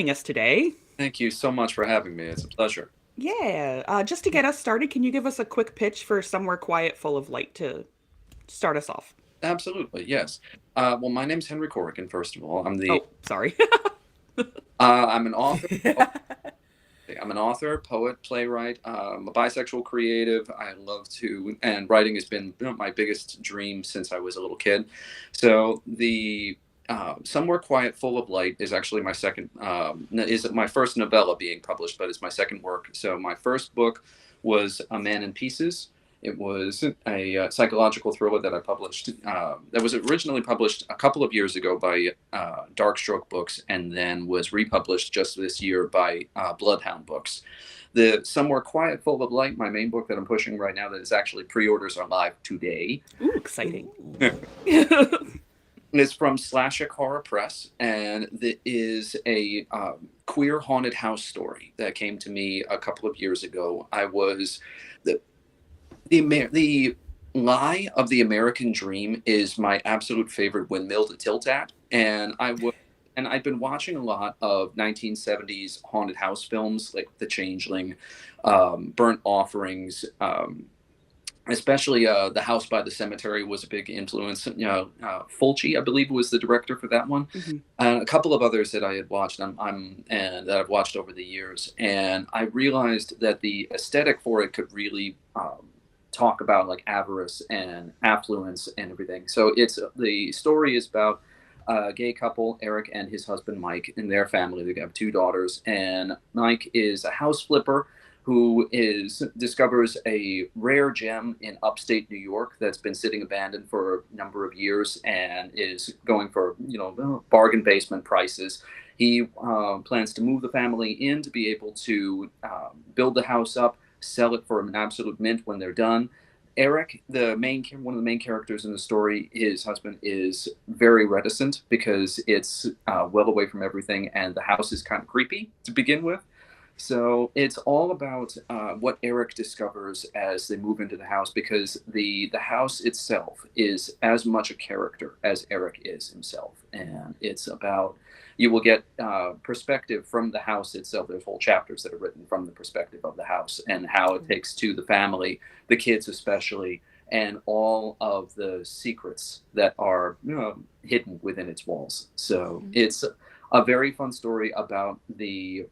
joining us today. Thank you so much for having me. It's a pleasure. Yeah, just to get us started, can you give us a quick pitch for Somewhere Quiet, Full of Light to start us off? Absolutely, yes. Well, my name's Henry Corrigan, first of all. Oh, sorry. I'm an author. I'm an author, poet, playwright. A bisexual creative. I love to, and writing has been my biggest dream since I was a little kid. So the Somewhere Quiet, Full of Light is actually my second, is my first novella being published, but it's my second work. So my first book was A Man in Pieces. It was a psychological thriller that I published. That was originally published a couple of years ago by Darkstroke Books, and then was republished just this year by Bloodhound Books. The Somewhere Quiet, Full of Light, my main book that I'm pushing right now, that is actually pre-orders are live today. Ooh, exciting. It's from Slashic Horror Press, and it is a queer haunted house story that came to me a couple of years ago. I was the lie of the American dream is my absolute favorite windmill to tilt at, and I've been watching a lot of 1970s haunted house films like The Changeling, Burnt Offerings. Especially The House by the Cemetery was a big influence. Fulci, I believe, was the director for that one, hmm and a couple of others that I had watched. And that I've watched over the years, and I realized that the aesthetic for it could really talk about like avarice and affluence and everything. So the story is about a gay couple, Eric and his husband Mike, and their family. They have two daughters, and Mike is a house flipper who is discovers a rare gem in upstate New York that's been sitting abandoned for a number of years and is going for bargain basement prices. He plans to move the family in to be able to build the house up, sell it for an absolute mint when they're done. Eric, one of the main characters in the story, his husband is very reticent because it's well away from everything, and the house is kind of creepy to begin with. So it's all about what Eric discovers as they move into the house, because the house itself is as much a character as Eric is himself, and it's about you will get perspective from the house itself. There's whole chapters that are written from the perspective of the house and how it takes to the family, the kids especially, and all of the secrets that are hidden within its walls. So it's a very fun story about the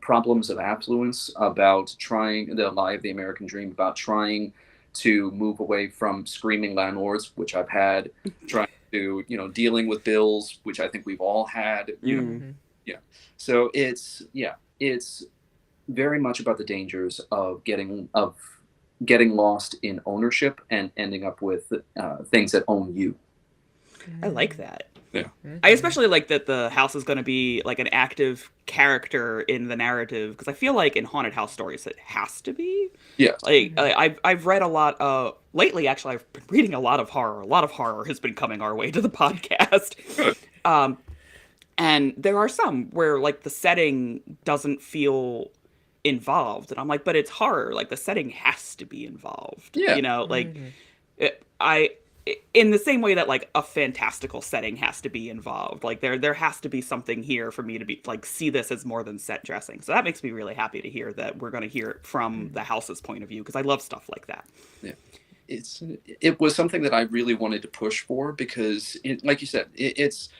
problems of affluence, about trying the lie of the American dream, about trying to move away from screaming landlords, which I've had, trying to, dealing with bills, which I think we've all had, Mm. yeah. So it's very much about the dangers of getting lost in ownership and ending up with things that own you. I like that. Yeah. I especially like that the house is going to be like an active character in the narrative, because I feel like in haunted house stories it has to be. Yes. I've read a lot lately. Actually, I've been reading a lot of horror. A lot of horror has been coming our way to the podcast. Good. Um, and there are some where like the setting doesn't feel involved, and I'm like, but it's horror. Like the setting has to be involved. Yeah. I in the same way that like a fantastical setting has to be involved, like there has to be something here for me to be like see this as more than set dressing. So that makes me really happy to hear that we're going to hear it from the house's point of view, because I love stuff like that. Yeah. It was something that I really wanted to push for because, like you said, it's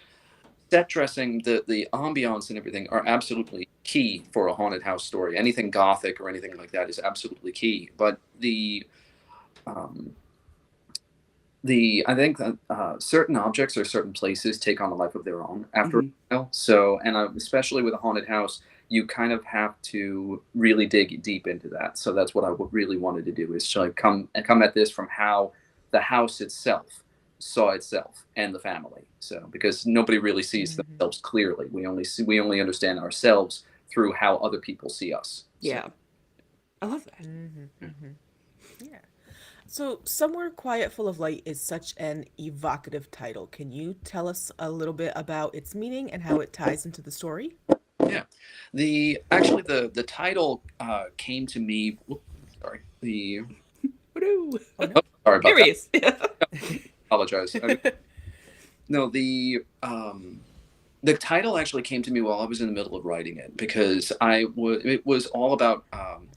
set dressing, the ambiance and everything are absolutely key for a haunted house story. Anything gothic or anything like that is absolutely key. But um, the I think that certain objects or certain places take on a life of their own after a hmm while. So, and especially with a haunted house, you kind of have to really dig deep into that. So that's what I really wanted to do, is to like come at this from how the house itself saw itself and the family. So because nobody really sees themselves clearly, we only understand ourselves through how other people see us. So Yeah, I love that. Yeah. So, Somewhere Quiet Full of Light is such an evocative title. Can you tell us a little bit about its meaning and how it ties into the story? yeah, the title came to me. Sorry, Woo-hoo. Oh, no. oh, sorry about Here he that. is. Apologize. No, the The title actually came to me while I was in the middle of writing it, because it was all about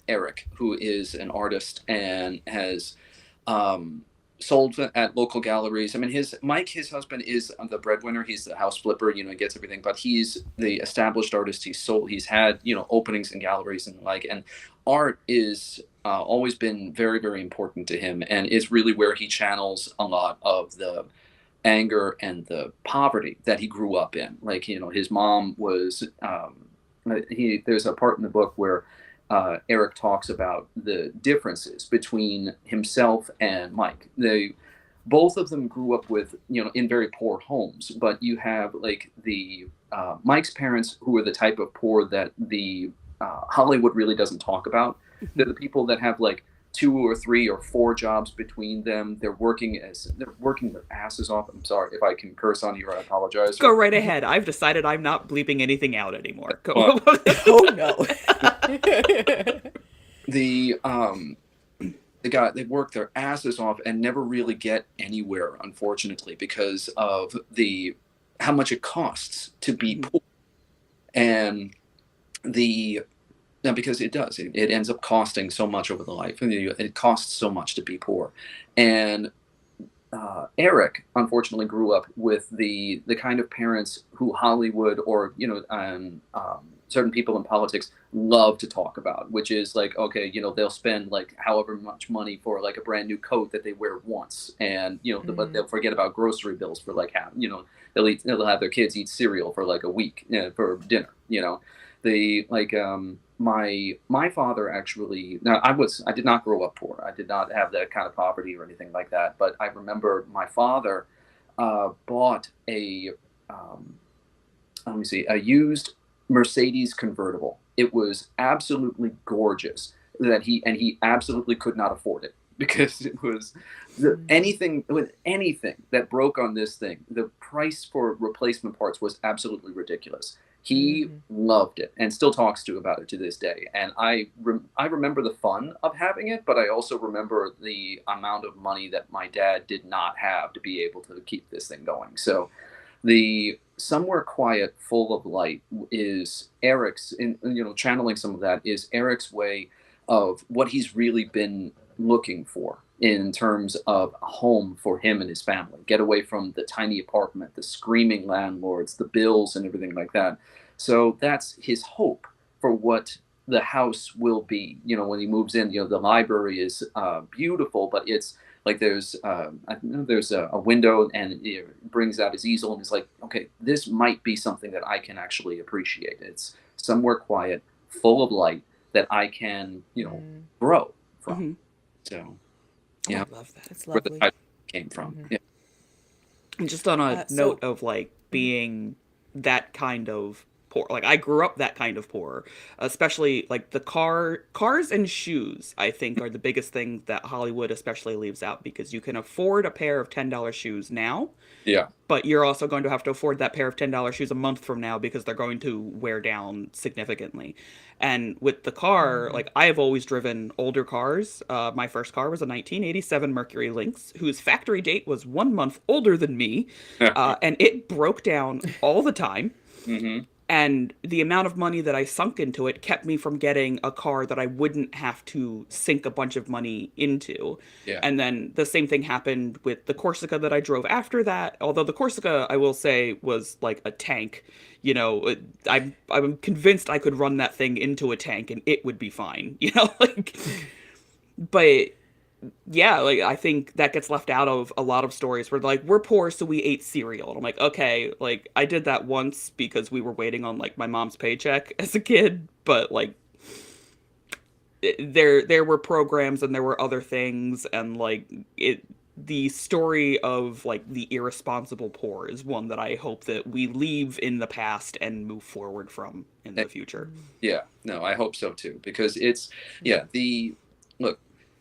Eric, who is an artist and has um, sold at local galleries. I mean, his husband is the breadwinner. He's the house flipper, he gets everything, but he's the established artist. He's had, openings in galleries and like, and art is always been very, very important to him, and is really where he channels a lot of the anger and the poverty that he grew up in. Like, his mom was, there's a part in the book where Eric talks about the differences between himself and Mike. Both of them grew up with, in very poor homes, but you have like the Mike's parents, who are the type of poor that the Hollywood really doesn't talk about. They're the people that have like 2 or 3 or 4 jobs between them. They're working their asses off. I'm sorry if I can curse on here. I apologize. Go right ahead. I've decided I'm not bleeping anything out anymore. Go. Oh no. They work their asses off and never really get anywhere, unfortunately, because of how much it costs to be poor. And because it does. It ends up costing so much over the life. It costs so much to be poor. And Eric, unfortunately, grew up with the kind of parents who Hollywood or, certain people in politics love to talk about, which is like, okay, they'll spend like however much money for like a brand new coat that they wear once. And, but they'll forget about grocery bills for like half, they'll have their kids eat cereal for like a week for dinner, my father actually, now I did not grow up poor. I did not have that kind of poverty or anything like that. But I remember my father bought a used Mercedes convertible. It was absolutely gorgeous he absolutely could not afford it, because it was anything that broke on this thing. The price for replacement parts was absolutely ridiculous. He loved it and still talks about it to this day. And I remember the fun of having it, but I also remember the amount of money that my dad did not have to be able to keep this thing going. So the Somewhere Quiet, Full of Light is Eric's, channeling some of that is Eric's way of what he's really been looking for in terms of a home for him and his family. Get away from the tiny apartment, the screaming landlords, the bills, and everything like that. So that's his hope for what the house will be. When he moves in, the library is beautiful, but it's like there's a window, and it brings out his easel, and he's like, okay, this might be something that I can actually appreciate. It's somewhere quiet, full of light that I can, grow from. Mm-hmm. So, yeah, I love that. It's where lovely. the title came from. Mm-hmm. Yeah. And just on a note of like being that kind of poor, like I grew up that kind of poor, especially like cars and shoes, I think are the biggest thing that Hollywood especially leaves out, because you can afford a pair of $10 shoes now. Yeah. But you're also going to have to afford that pair of $10 shoes a month from now, because they're going to wear down significantly. And with the car, like I have always driven older cars. My first car was a 1987 Mercury Lynx, whose factory date was 1 month older than me. And it broke down all the time. Mm-hmm. And the amount of money that I sunk into it kept me from getting a car that I wouldn't have to sink a bunch of money into. Yeah. And then the same thing happened with the Corsica that I drove after that. Although the Corsica, I will say, was like a tank. I'm convinced I could run that thing into a tank and it would be fine. But yeah, like I think that gets left out of a lot of stories where like we're poor, so we ate cereal. And I'm like, okay, like I did that once because we were waiting on like my mom's paycheck as a kid, but like there were programs and there were other things, and like the story of like the irresponsible poor is one that I hope that we leave in the past and move forward from in the future. Yeah, no, I hope so too, because look,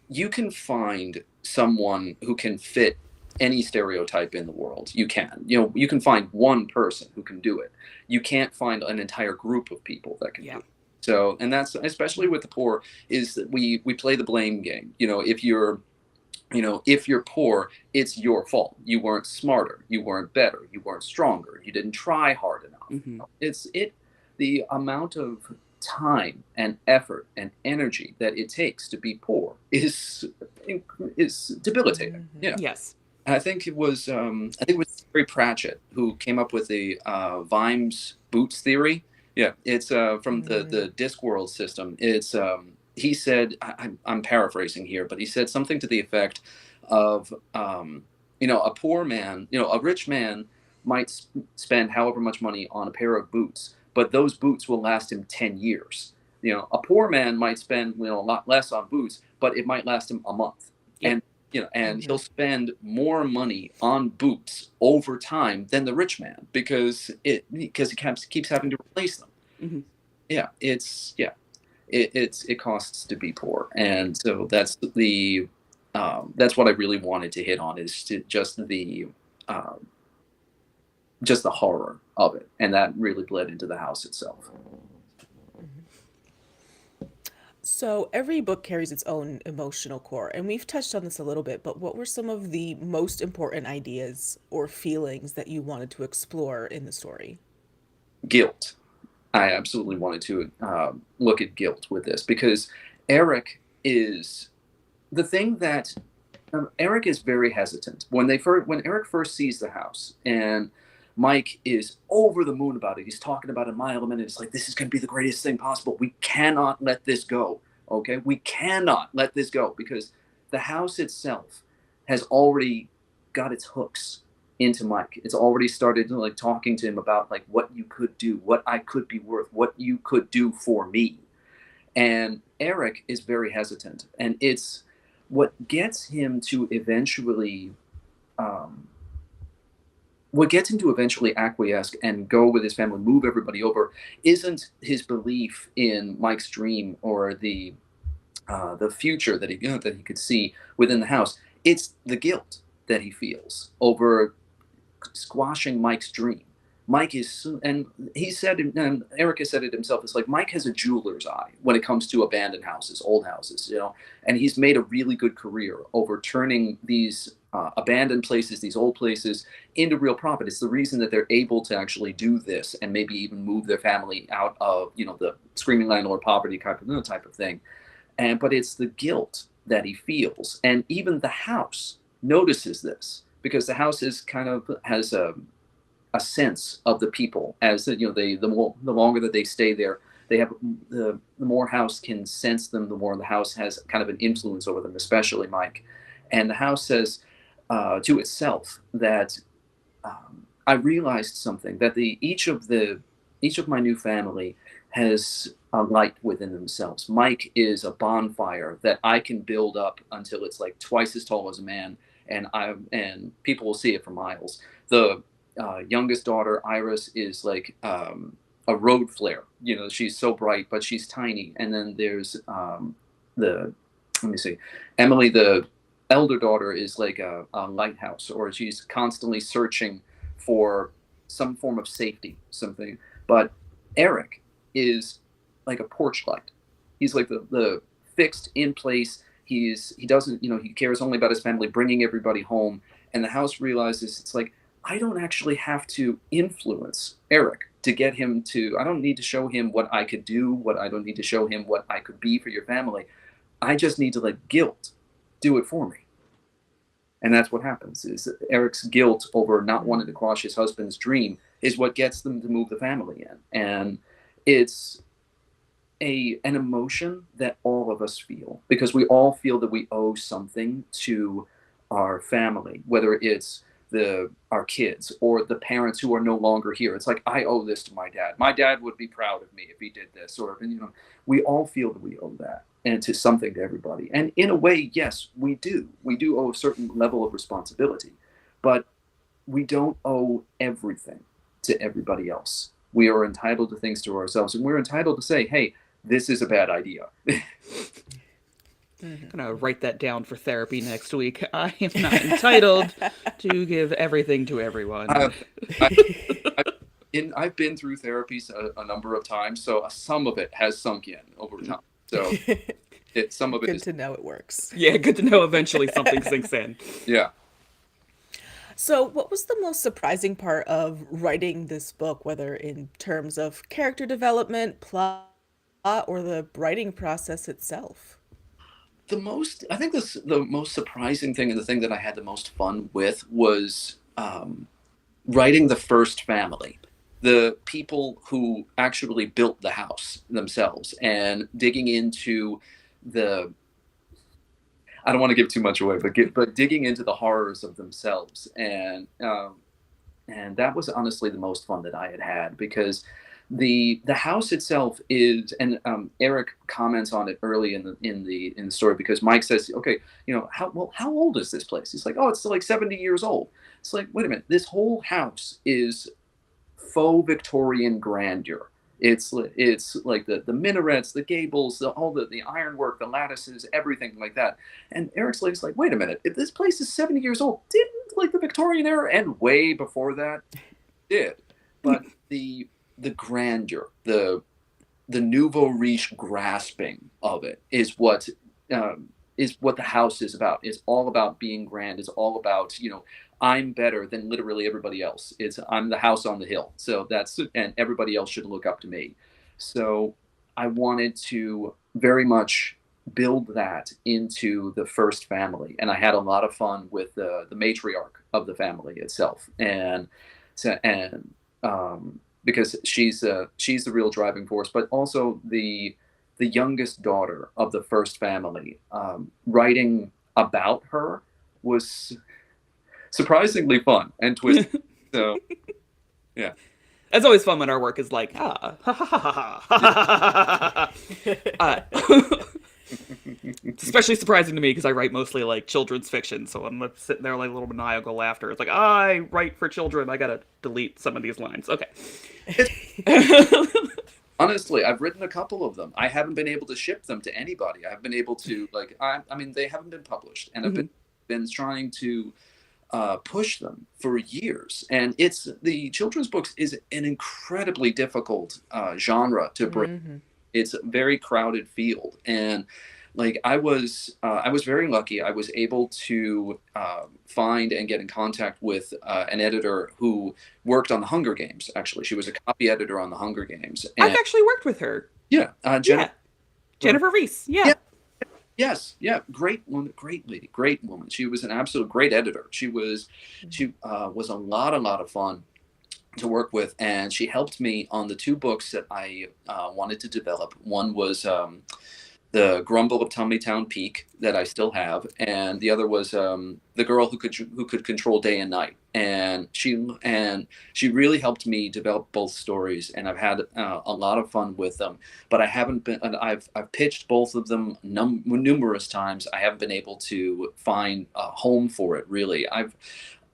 you can find someone who can fit any stereotype in the world. You can. You can find one person who can do it. You can't find an entire group of people that can do it. So, and that's especially with the poor, is that we play the blame game. If you're if you're poor, it's your fault. You weren't smarter, you weren't better, you weren't stronger, you didn't try hard enough. Hmm. The amount of time and effort and energy that it takes to be poor is debilitating. Yeah. Yes. And I think it was Terry Pratchett who came up with the Vimes boots theory. Yeah, it's from the Discworld system. He said, I'm paraphrasing here, but he said something to the effect of a poor man, a rich man might spend however much money on a pair of boots, but those boots will last him 10 years. A poor man might spend a lot less on boots, but it might last him a month. Yep. And he'll spend more money on boots over time than the rich man because he keeps having to replace them. Hmm. Yeah, it costs to be poor, and so that's what I really wanted to hit on, is um, just the horror of it, and that really bled into the house itself. So every book carries its own emotional core, and we've touched on this a little bit, but what were some of the most important ideas or feelings that you wanted to explore in the story? Guilt. I absolutely wanted to look at guilt with this because Eric is the thing that Eric is very hesitant when Eric first sees the house, and Mike is over the moon about it. He's talking about a mile a minute. It's like, this is going to be the greatest thing possible. We cannot let this go. Okay, we cannot let this go because the house itself has already got its hooks into Mike. It's already started like talking to him about like what you could do, what I could be worth, what you could do for me. And Eric is very hesitant, and it's what gets him to eventually um, acquiesce and go with his family, move everybody over, isn't his belief in Mike's dream or the future that he could see within the house. It's the guilt that he feels over squashing Mike's dream. Mike is, and he said, and Eric has said it himself. It's like Mike has a jeweler's eye when it comes to abandoned houses, old houses, and he's made a really good career over turning these abandoned places, these old places, into real profit. It's the reason that they're able to actually do this and maybe even move their family out of, the screaming landlord poverty type of thing. But it's the guilt that he feels, and even the house notices this because the house is kind of has a sense of the people, as the longer that they stay there, they have the more house can sense them, the more the house has kind of an influence over them, especially Mike. And the house says to itself that I realized something, that each of my new family has a light within themselves. Mike is a bonfire that I can build up until it's like twice as tall as a man, and people will see it for miles. The youngest daughter, Iris, is like a road flare. She's so bright, but she's tiny. And then there's the let me see, Emily, the elder daughter, is like a lighthouse, or she's constantly searching for some form of safety, something. But Eric is like a porch light. He's like the fixed in place. He doesn't, he cares only about his family, bringing everybody home. And the house realizes, it's like, I don't actually have to influence Eric to get him to, I don't need to show him what I could do, I don't need to show him what I could be for your family. I just need to let guilt do it for me. And that's what happens, is Eric's guilt over not wanting to quash his husband's dream is what gets them to move the family in. And it's an emotion that all of us feel, because we all feel that we owe something to our family, whether it's our kids or the parents who are no longer here. It's like, I owe this to my dad. My dad would be proud of me if he did this. Or, we all feel that we owe that, and to something, to everybody. And in a way, yes, we do. We do owe a certain level of responsibility, but we don't owe everything to everybody else. We are entitled to things to ourselves, and we're entitled to say, hey, this is a bad idea. I'm gonna write that down for therapy next week. I am not entitled to give everything to everyone. I, I've been through therapies a number of times, so some of it has sunk in over time. So some of it Good is, to know it works. Yeah, good to know eventually something sinks in. yeah. So, what was the most surprising part of writing this book, whether in terms of character development, plot, or the writing process itself? I think the most surprising thing and the thing that I had the most fun with was writing the first family, the people who actually built the house themselves, and digging into the I don't want to give too much away, but digging into the horrors of themselves, and that was honestly the most fun that I had had because the house itself is, and Eric comments on it early in the story because Mike says, okay, how old is this place? He's like, oh, it's like 70 years old. It's like, wait a minute, this whole house is faux Victorian grandeur. It's like the minarets, the gables, all the ironwork, the lattices, everything like that. And Eric's like, wait a minute, if this place is 70 years old, didn't like the Victorian era and way before that did, but the grandeur, the nouveau riche grasping of it is what the house is about. It's all about being grand. It's all about, I'm better than literally everybody else. I'm the house on the hill. So and everybody else should look up to me. So I wanted to very much build that into the first family. And I had a lot of fun with the matriarch of the family itself. And because she's the real driving force, but also the youngest daughter of the first family. Writing about her was surprisingly fun and twisted. So, yeah. It's always fun when our work is like, ha ha ha ha ha. It's especially surprising to me because I write mostly like children's fiction, so I'm sitting there like a little maniacal laughter. It's like, I write for children. I gotta delete some of these lines. Okay. Honestly, I've written a couple of them. I haven't been able to ship them to anybody. I've been able to I mean, they haven't been published, and I've been trying to push them for years. And the children's books is an incredibly difficult genre to bring. It's a very crowded field, and like I was very lucky. I was able to find and get in contact with an editor who worked on the Hunger Games. Actually, she was a copy editor on the Hunger Games. I've actually worked with her. Yeah, Jennifer Reese. Yeah. Yes, yeah, great woman, great lady, great woman. She was an absolute great editor. She was a lot of fun to work with, and she helped me on the two books that I wanted to develop. One was the Grumble of Tummytown Peak that I still have, and the other was the girl who could control day and night. And she really helped me develop both stories, and I've had a lot of fun with them. But I haven't been. I've pitched both of them numerous times. I haven't been able to find a home for it. Really, I've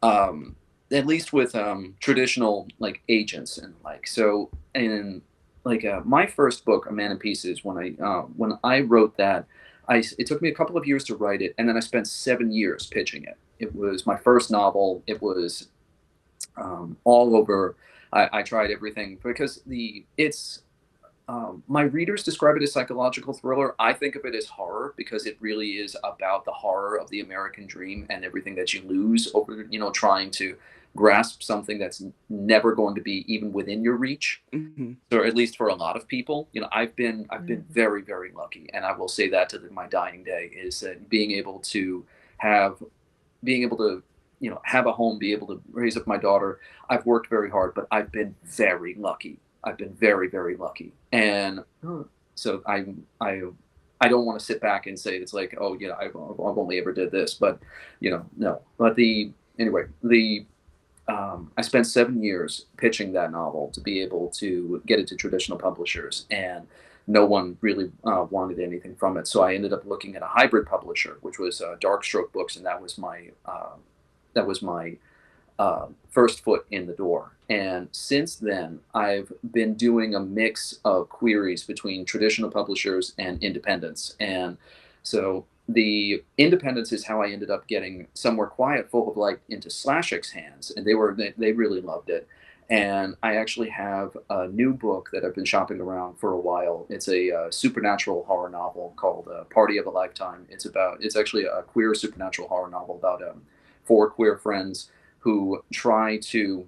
at least with traditional like agents and like so in. Like my first book, A Man in Pieces, when I wrote that, it took me a couple of years to write it, and then I spent 7 years pitching it. It was my first novel. It was all over. I tried everything because my readers describe it as psychological thriller. I think of it as horror because it really is about the horror of the American dream and everything that you lose over, trying to grasp something that's never going to be even within your reach. So at least for a lot of people, I've been very, very lucky, and I will say that to my dying day is that being able to have a home, be able to raise up my daughter. I've worked very hard, but I've been very lucky. I've been very, very lucky, and so I don't want to sit back and say it's like, oh, I've only ever did this, but no. But I spent 7 years pitching that novel to be able to get it to traditional publishers, and no one really wanted anything from it. So I ended up looking at a hybrid publisher, which was Darkstroke Books, and that was my first foot in the door. And since then, I've been doing a mix of queries between traditional publishers and independents. And so the independents is how I ended up getting Somewhere Quiet Full of Light into Slashik's hands, and they really loved it. And I actually have a new book that I've been shopping around for a while. It's a supernatural horror novel called Party of a Lifetime. It's actually a queer supernatural horror novel about four queer friends who try to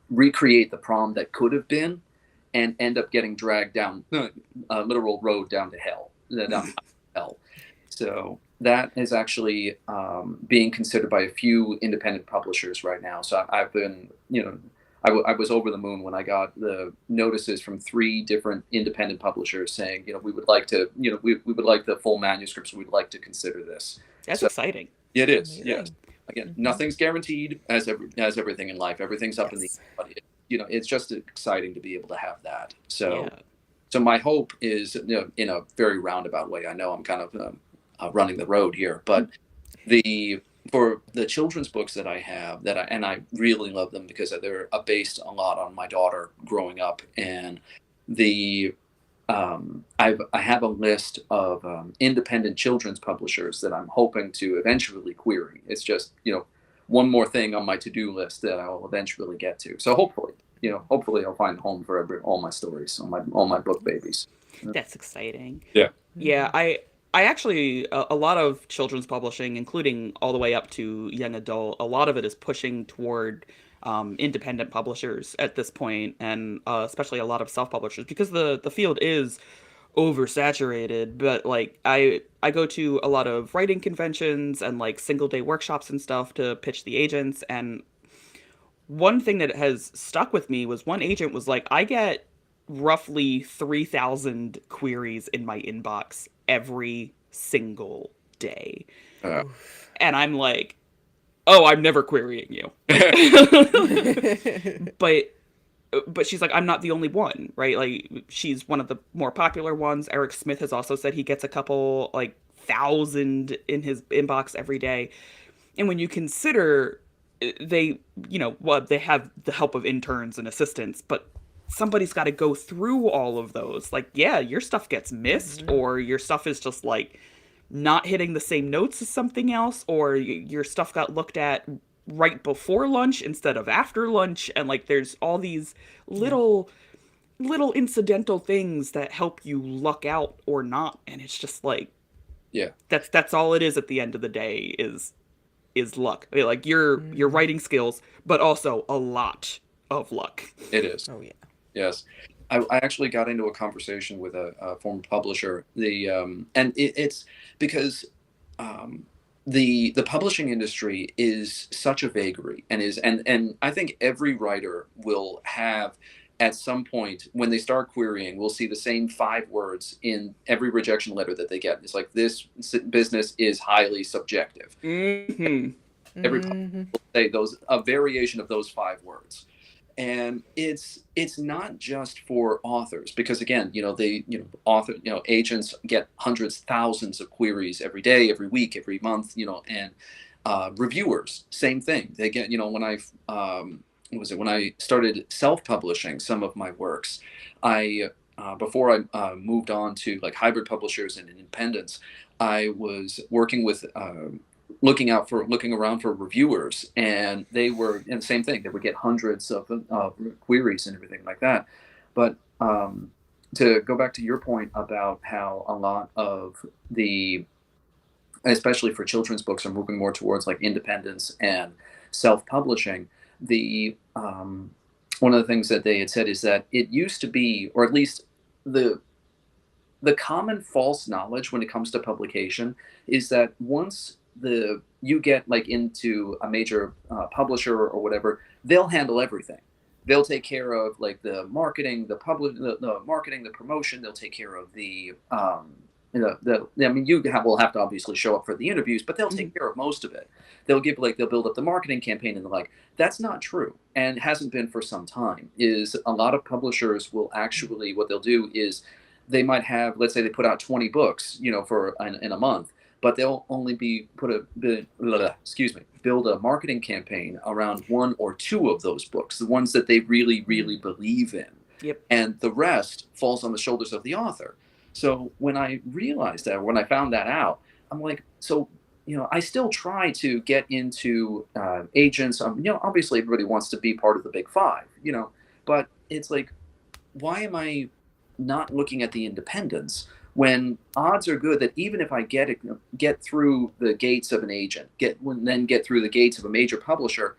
recreate the prom that could have been, and end up getting dragged down a literal road down to hell. Down to hell. So that is actually being considered by a few independent publishers right now. So I've been, I was over the moon when I got the notices from 3 different independent publishers saying, we would like to, we would like the full manuscripts. We'd like to consider this. That's So exciting. it is, Amazing. yes. Again, nothing's guaranteed, as everything in life. Everything's up in the Yes. air, but it's just exciting to be able to have that. So, Yeah. so my hope is, in a very roundabout way. I know I'm kind of running the road here, but for the children's books that I have, and I really love them because they're based a lot on my daughter growing up, and I have a list of independent children's publishers that I'm hoping to eventually query. It's just one more thing on my to-do list that I'll eventually get to. So hopefully I'll find a home for all my stories, all my book babies. That's exciting. Yeah. Yeah, I actually a lot of children's publishing, including all the way up to young adult, a lot of it is pushing toward independent publishers at this point, and especially a lot of self-publishers because the field is oversaturated. But like I go to a lot of writing conventions and like single day workshops and stuff to pitch the agents, and one thing that has stuck with me was one agent was like, I get roughly 3,000 queries in my inbox every single day. Uh, And I'm like, oh, I'm never querying you. but but she's like, I'm not the only one, right? Like, she's one of the more popular ones. Eric Smith has also said he gets a couple, like, 1,000 in his inbox every day. And when you consider they, well, they have the help of interns and assistants, but somebody's got to go through all of those. Like, yeah, your stuff gets missed, or your stuff is just like not hitting the same notes as something else, or your stuff got looked at right before lunch instead of after lunch, and like there's all these little incidental things that help you luck out or not, and it's just like yeah, that's all it is at the end of the day is luck. I mean, like your writing skills, but also a lot of luck. it is. Oh yeah. Yes. I actually got into a conversation with a former publisher. It's because the publishing industry is such a vagary, and I think every writer will have at some point when they start querying, we'll see the same 5 words in every rejection letter that they get. It's like, this business is highly subjective. Mm-hmm. Every publisher will say a variation of those 5 words. And it's not just for authors, because again, agents get hundreds, thousands of queries every day, every week, every month, and reviewers, same thing. They get, when I started self-publishing some of my works, before I moved on to like hybrid publishers and independents, I was working with looking around for reviewers, and they were, and same thing, they would get hundreds of queries and everything like that. But to go back to your point about how a lot of especially for children's books, are moving more towards like independence and self-publishing, one of the things that they had said is that it used to be, or at least the common false knowledge when it comes to publication is that once you get like into a major publisher or whatever, they'll handle everything. They'll take care of like the marketing, the marketing, the promotion. They'll take care of you will have to obviously show up for the interviews, but they'll take care of most of it. They'll build up the marketing campaign and the like. That's not true, and hasn't been for some time. Is a lot of publishers will actually, what they'll do is they might have, let's say they put out 20 books, in a month, but they'll only build a marketing campaign around 1 or 2 of those books, the ones that they really, really believe in. Yep. And the rest falls on the shoulders of the author. So when I realized that, when I found that out, I'm like, so, I still try to get into agents. Obviously everybody wants to be part of the big five, but it's like, why am I not looking at the independents when odds are good that even if I get through the gates of an agent, then get through the gates of a major publisher,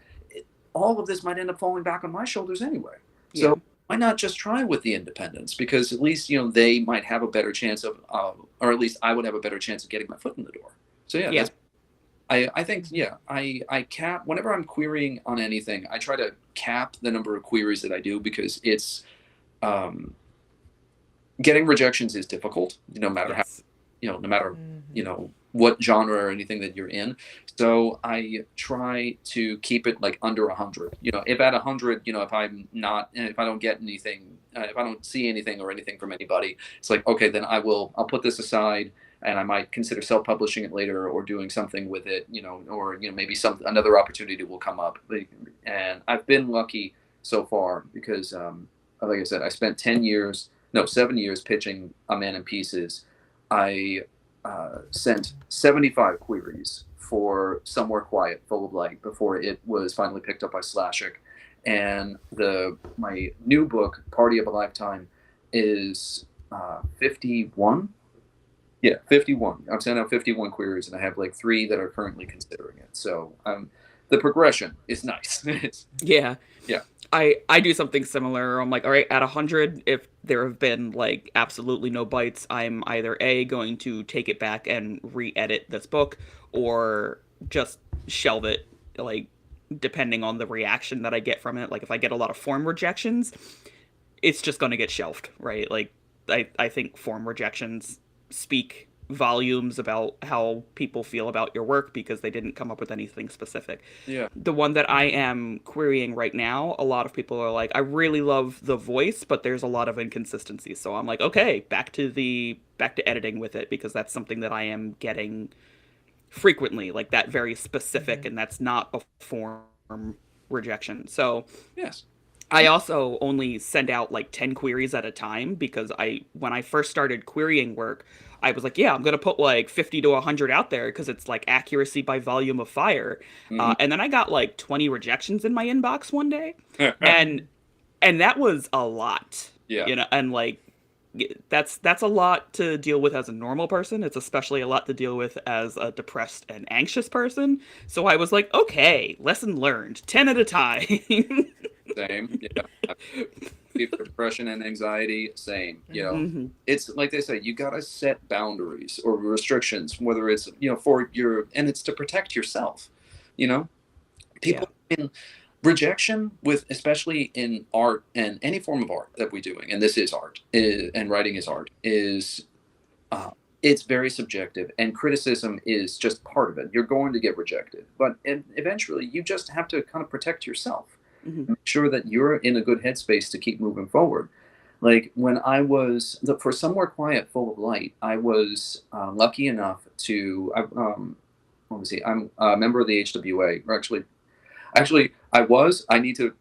all of this might end up falling back on my shoulders anyway. Yeah. So why not just try with the independents? Because at least they might have a better chance of, or at least I would have a better chance of getting my foot in the door. So yeah, Yeah. I think I cap whenever I'm querying on anything. I try to cap the number of queries that I do because it's getting rejections is difficult, no matter how, Yes. no matter, Mm-hmm. what genre or anything that you're in. So I try to keep it like under 100. If at 100, if I don't get anything, if I don't see anything or anything from anybody, it's like, okay, then I'll put this aside and I might consider self-publishing it later or doing something with it, or, maybe another opportunity will come up. And I've been lucky so far because, like I said, I spent 7 years pitching A Man in Pieces. I sent 75 queries for Somewhere Quiet, Full of Light before it was finally picked up by Slashik. And my new book, Party of a Lifetime, is 51. Yeah, 51. I've sent out 51 queries, and I have like 3 that are currently considering it. So the progression is nice. Yeah. Yeah. I do something similar. I'm like, all right, at 100, if there have been like absolutely no bites, I'm either A, going to take it back and re-edit this book, or just shelve it, like, depending on the reaction that I get from it. Like, if I get a lot of form rejections, it's just going to get shelved, right? Like, I think form rejections speak volumes about how people feel about your work because they didn't come up with anything specific. Yeah. The one that I am querying right now, a lot of people are like, I really love the voice, but there's a lot of inconsistencies. So I'm like, okay, back to editing with it, because that's something that I am getting frequently, like that very specific, Mm-hmm. and that's not a form rejection. So Yes. I also only send out like 10 queries at a time, because when I first started querying work, I was like, yeah, I'm going to put like 50 to 100 out there because it's like accuracy by volume of fire. Mhm. And then I got like 20 rejections in my inbox one day. And that was a lot, Yeah. and like that's a lot to deal with as a normal person. It's especially a lot to deal with as a depressed and anxious person. So I was like, okay, lesson learned, 10 at a time. Same. Yeah. Depression and anxiety, same. Hmm. It's like they say, you gotta set boundaries or restrictions, whether it's for and it's to protect yourself. You know, Yeah. people in rejection with, especially in art and any form of art that we're doing, and this is art, and writing is art, is uh, it's very subjective, and criticism is just part of it. You're going to get rejected, but eventually you just have to kind of protect yourself, Hmm. make sure that you're in a good headspace to keep moving forward. Like when I was for Somewhere Quiet, Full of Light, I was lucky enough to. Let me see. I'm a member of the HWA, or actually, I was. I need to.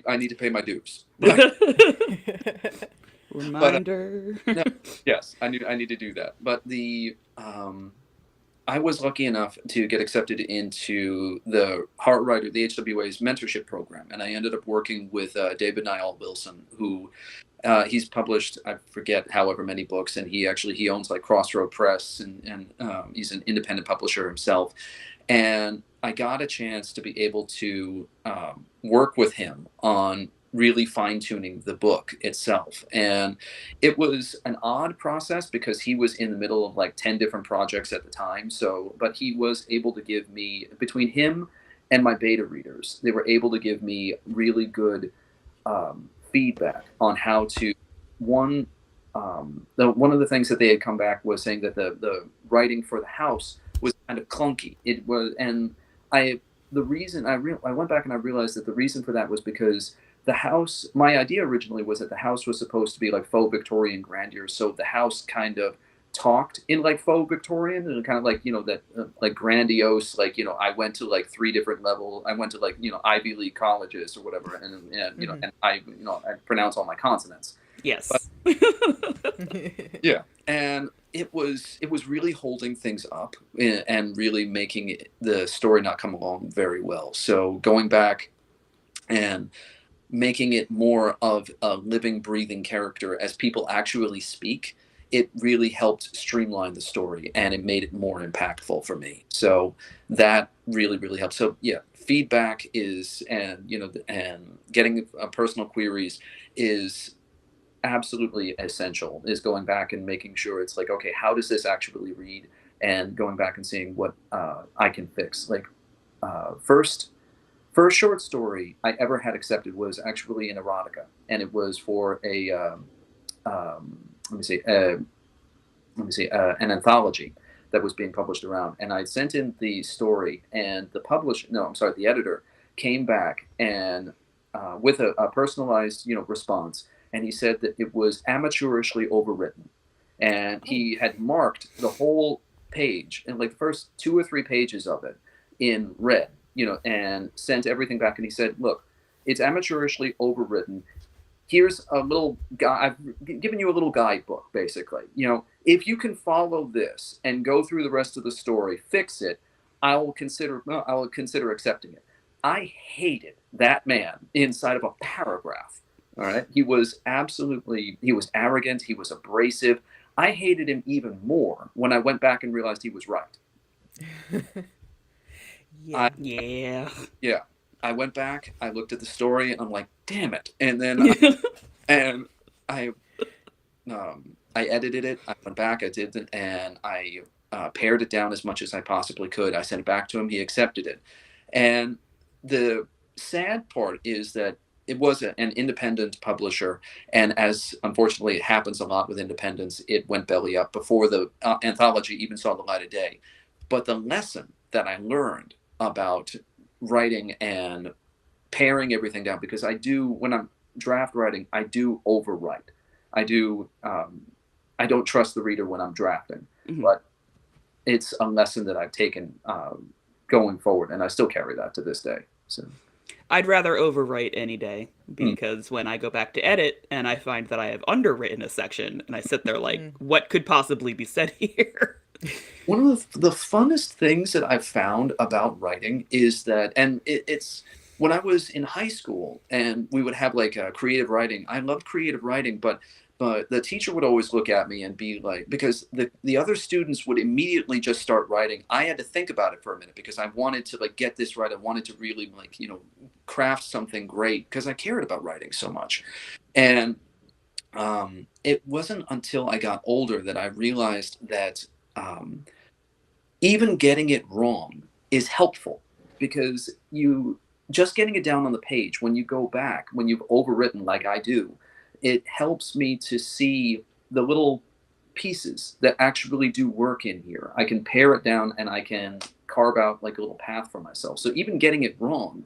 I need to pay my dues. But Reminder. no, yes, I need to do that. But I was lucky enough to get accepted into the the HWA's mentorship program, and I ended up working with David Niall Wilson, who he's published, I forget, however many books, and he owns like Crossroad Press, and he's an independent publisher himself. And I got a chance to be able to work with him on really fine tuning the book itself. And it was an odd process because he was in the middle of like 10 different projects at the time. So, but he was able to give me, between him and my beta readers, they were able to give me really good feedback on how to, one, one of the things that they had come back was saying that the writing for the house was kind of clunky. It was, and the reason I went back and I realized that the reason for that was because the house, my idea originally was that the house was supposed to be like faux Victorian grandeur. So the house kind of talked in like faux Victorian, and kind of like, that like grandiose, like, I went to like 3 different levels. I went to like, Ivy League colleges or whatever. And Mm-hmm. and I pronounce all my consonants. Yes. Yeah, and it was really holding things up and really making the story not come along very well. So going back and making it more of a living, breathing character as people actually speak, it really helped streamline the story and it made it more impactful for me. So that really, really helped. So yeah, feedback is, and and getting personal queries is absolutely essential. Is going back and making sure it's like, okay, how does this actually read? And going back and seeing what I can fix. Like first first short story I ever had accepted was actually an erotica, and it was for a let me see, an anthology that was being published around. And I sent in the story, and the editor came back and with a personalized, response, and he said that it was amateurishly overwritten, and Oh. he had marked the whole page and like the first 2 or 3 pages of it in red, and sent everything back. And he said, "Look, it's amateurishly overwritten. Here's a little guide. I've given you a little guidebook, basically. If you can follow this and go through the rest of the story, fix it, I will consider accepting it." I hated that man inside of a paragraph. All right, he was arrogant, he was abrasive. I hated him even more when I went back and realized he was right. I Yeah. Yeah. Yeah, I went back, I looked at the story, and I'm like, damn it. And then and I I edited it. I went back, I did it, and I pared it down as much as I possibly could. I sent it back to him. He accepted it. And the sad part is that it was an independent publisher, and as unfortunately it happens a lot with independents, it went belly up before the anthology even saw the light of day. But the lesson that I learned about writing and paring everything down, because I do, when I'm draft writing, I do overwrite. I do. I don't trust the reader when I'm drafting, Mhm. but it's a lesson that I've taken going forward, and I still carry that to this day. So, I'd rather overwrite any day, mm. because when I go back to edit and I find that I have underwritten a section and I sit there like, Mm. what could possibly be said here? One of the funnest things that I've found about writing is that, and it's when I was in high school and we would have like creative writing. I loved creative writing, but the teacher would always look at me and be like, because the other students would immediately just start writing. I had to think about it for a minute because I wanted to like get this right. I wanted to really like craft something great because I cared about writing so much. And it wasn't until I got older that I realized that. Even getting it wrong is helpful, because you just getting it down on the page, when you go back, when you've overwritten like I do, it helps me to see the little pieces that actually do work in here. I can pare it down and I can carve out like a little path for myself. So even getting it wrong,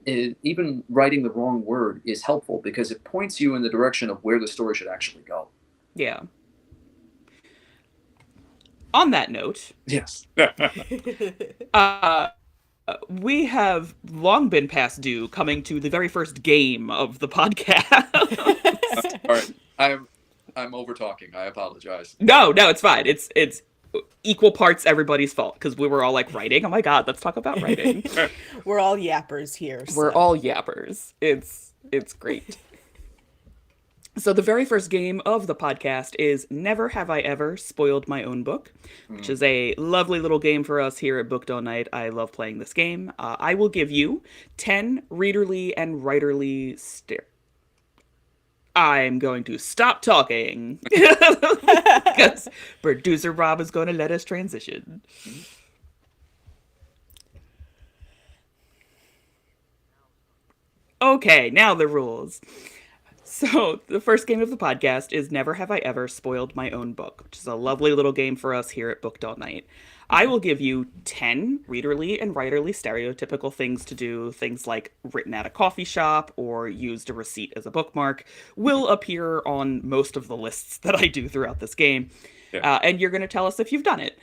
even writing the wrong word is helpful because it points you in the direction of where the story should actually go. Yeah. On that note, Yes. uh, we have long been past due coming to the very first game of the podcast. All right. I'm over talking. I apologize. No, it's fine. It's equal parts everybody's fault because we were all like writing. Oh my god, let's talk about writing. We're all yappers here, We're so. all yappers. It's great. So the very first game of the podcast is Never Have I Ever Spoiled My Own Book, which is a lovely little game for us here at Booked All Night. I love playing this game. I will give you 10 readerly and writerly I'm going to stop talking because producer Rob is going to let us transition. Okay, now the rules. So, the first game of the podcast is Never Have I Ever Spoiled My Own Book, which is a lovely little game for us here at Booked All Night. I will give you 10 readerly and writerly stereotypical things to do. Things like written at a coffee shop or used a receipt as a bookmark will appear on most of the lists that I do throughout this game. Yeah. And you're going to tell us if you've done it.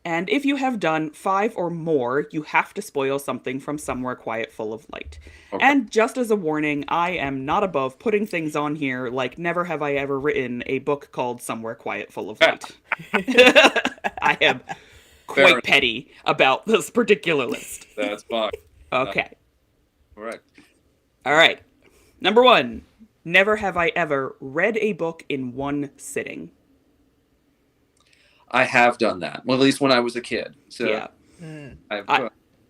And if you have done 5 or more, you have to spoil something from Somewhere Quiet Full of Light. Okay. And just as a warning, I am not above putting things on here like never have I ever written a book called Somewhere Quiet Full of Light. I am Fair quite enough. petty about this particular list. That's fine. Okay. All right. All right. Number 1. Never have I ever read a book in one sitting. I have done that. Well, at least when I was a kid. So Yeah.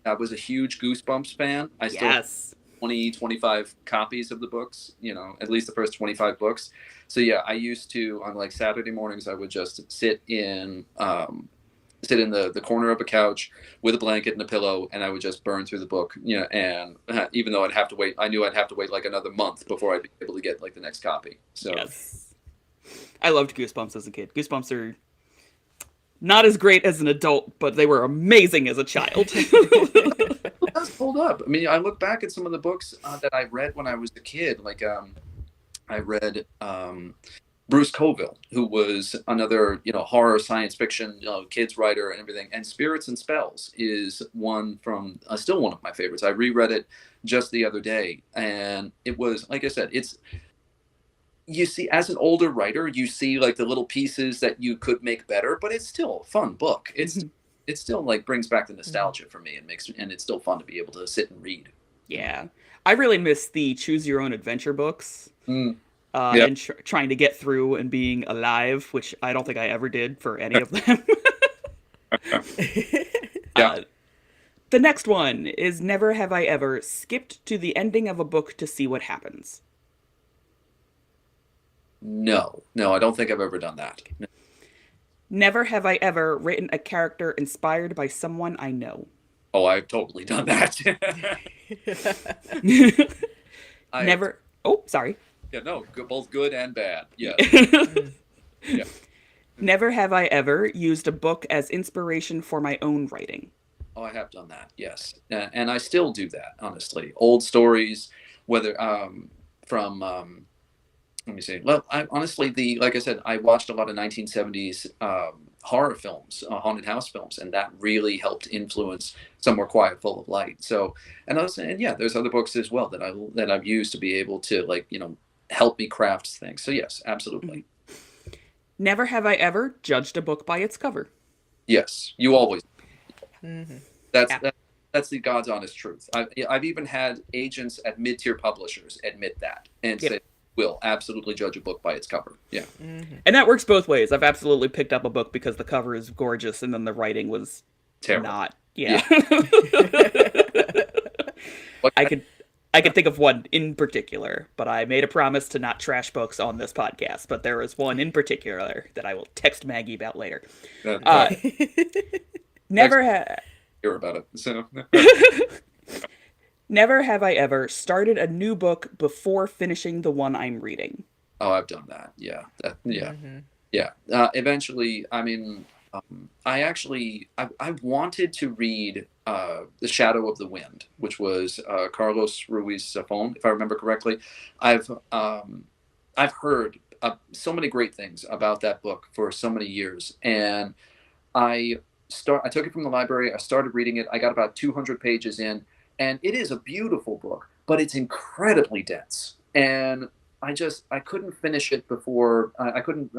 I was a huge Goosebumps fan. I still Yes. 20, 25 copies of the books, at least the first 25 books. So yeah, I used to, on like Saturday mornings, I would just sit in the corner of a couch with a blanket and a pillow, and I would just burn through the book, and even though I knew I'd have to wait like another month before I'd be able to get like the next copy. So Yes. I loved Goosebumps as a kid. Goosebumps are not as great as an adult, but they were amazing as a child. it does hold up. I mean, I look back at some of the books that I read when I was a kid. Like I read Bruce Coville, who was another horror science fiction kids writer and everything. And Spirits and Spells is one from still one of my favorites. I reread it just the other day, and it was, like I said, you see, as an older writer, you see like the little pieces that you could make better, but it's still a fun book. It still like brings back the nostalgia for me, and it's still fun to be able to sit and read. Yeah. I really miss the Choose Your Own Adventure books. Yep. And trying to get through and being alive, which I don't think I ever did for any of them. Yeah. The next one is never have I ever skipped to the ending of a book to see what happens. No, I don't think I've ever done that. Never have I ever written a character inspired by someone I know. Oh, I've totally done that. Never. Oh, sorry. Yeah, no, both good and bad. Yeah. Yeah. Never have I ever used a book as inspiration for my own writing. Oh, I have done that. Yes, and I still do that. Honestly, old stories, whether from let me see. Well, like I said, I watched a lot of 1970s horror films, haunted house films, and that really helped influence Somewhere Quiet Full of Light. So, and yeah, there's other books as well that I've used to be able to help me craft things. So yes, absolutely. Never have I ever judged a book by its cover. Yes, you always. Mm-hmm. That's the God's honest truth. I've even had agents at mid-tier publishers admit that and say, will absolutely judge a book by its cover. Yeah. Mm-hmm. And that works both ways. I've absolutely picked up a book because the cover is gorgeous and then the writing was terrible. Not. Yeah. I could think of one in particular, but I made a promise to not trash books on this podcast. But there is one in particular that I will text Maggie about later. Never hear about it. So never have I ever started a new book before finishing the one I'm reading. Oh, I've done that. Yeah. Mm-hmm. Yeah. Eventually, I mean, I wanted to read The Shadow of the Wind, which was Carlos Ruiz Zafón, if I remember correctly. I've heard so many great things about that book for so many years, and I took it from the library. I started reading it. I got about 200 pages in, and it is a beautiful book, but it's incredibly dense, and I couldn't finish it before I couldn't.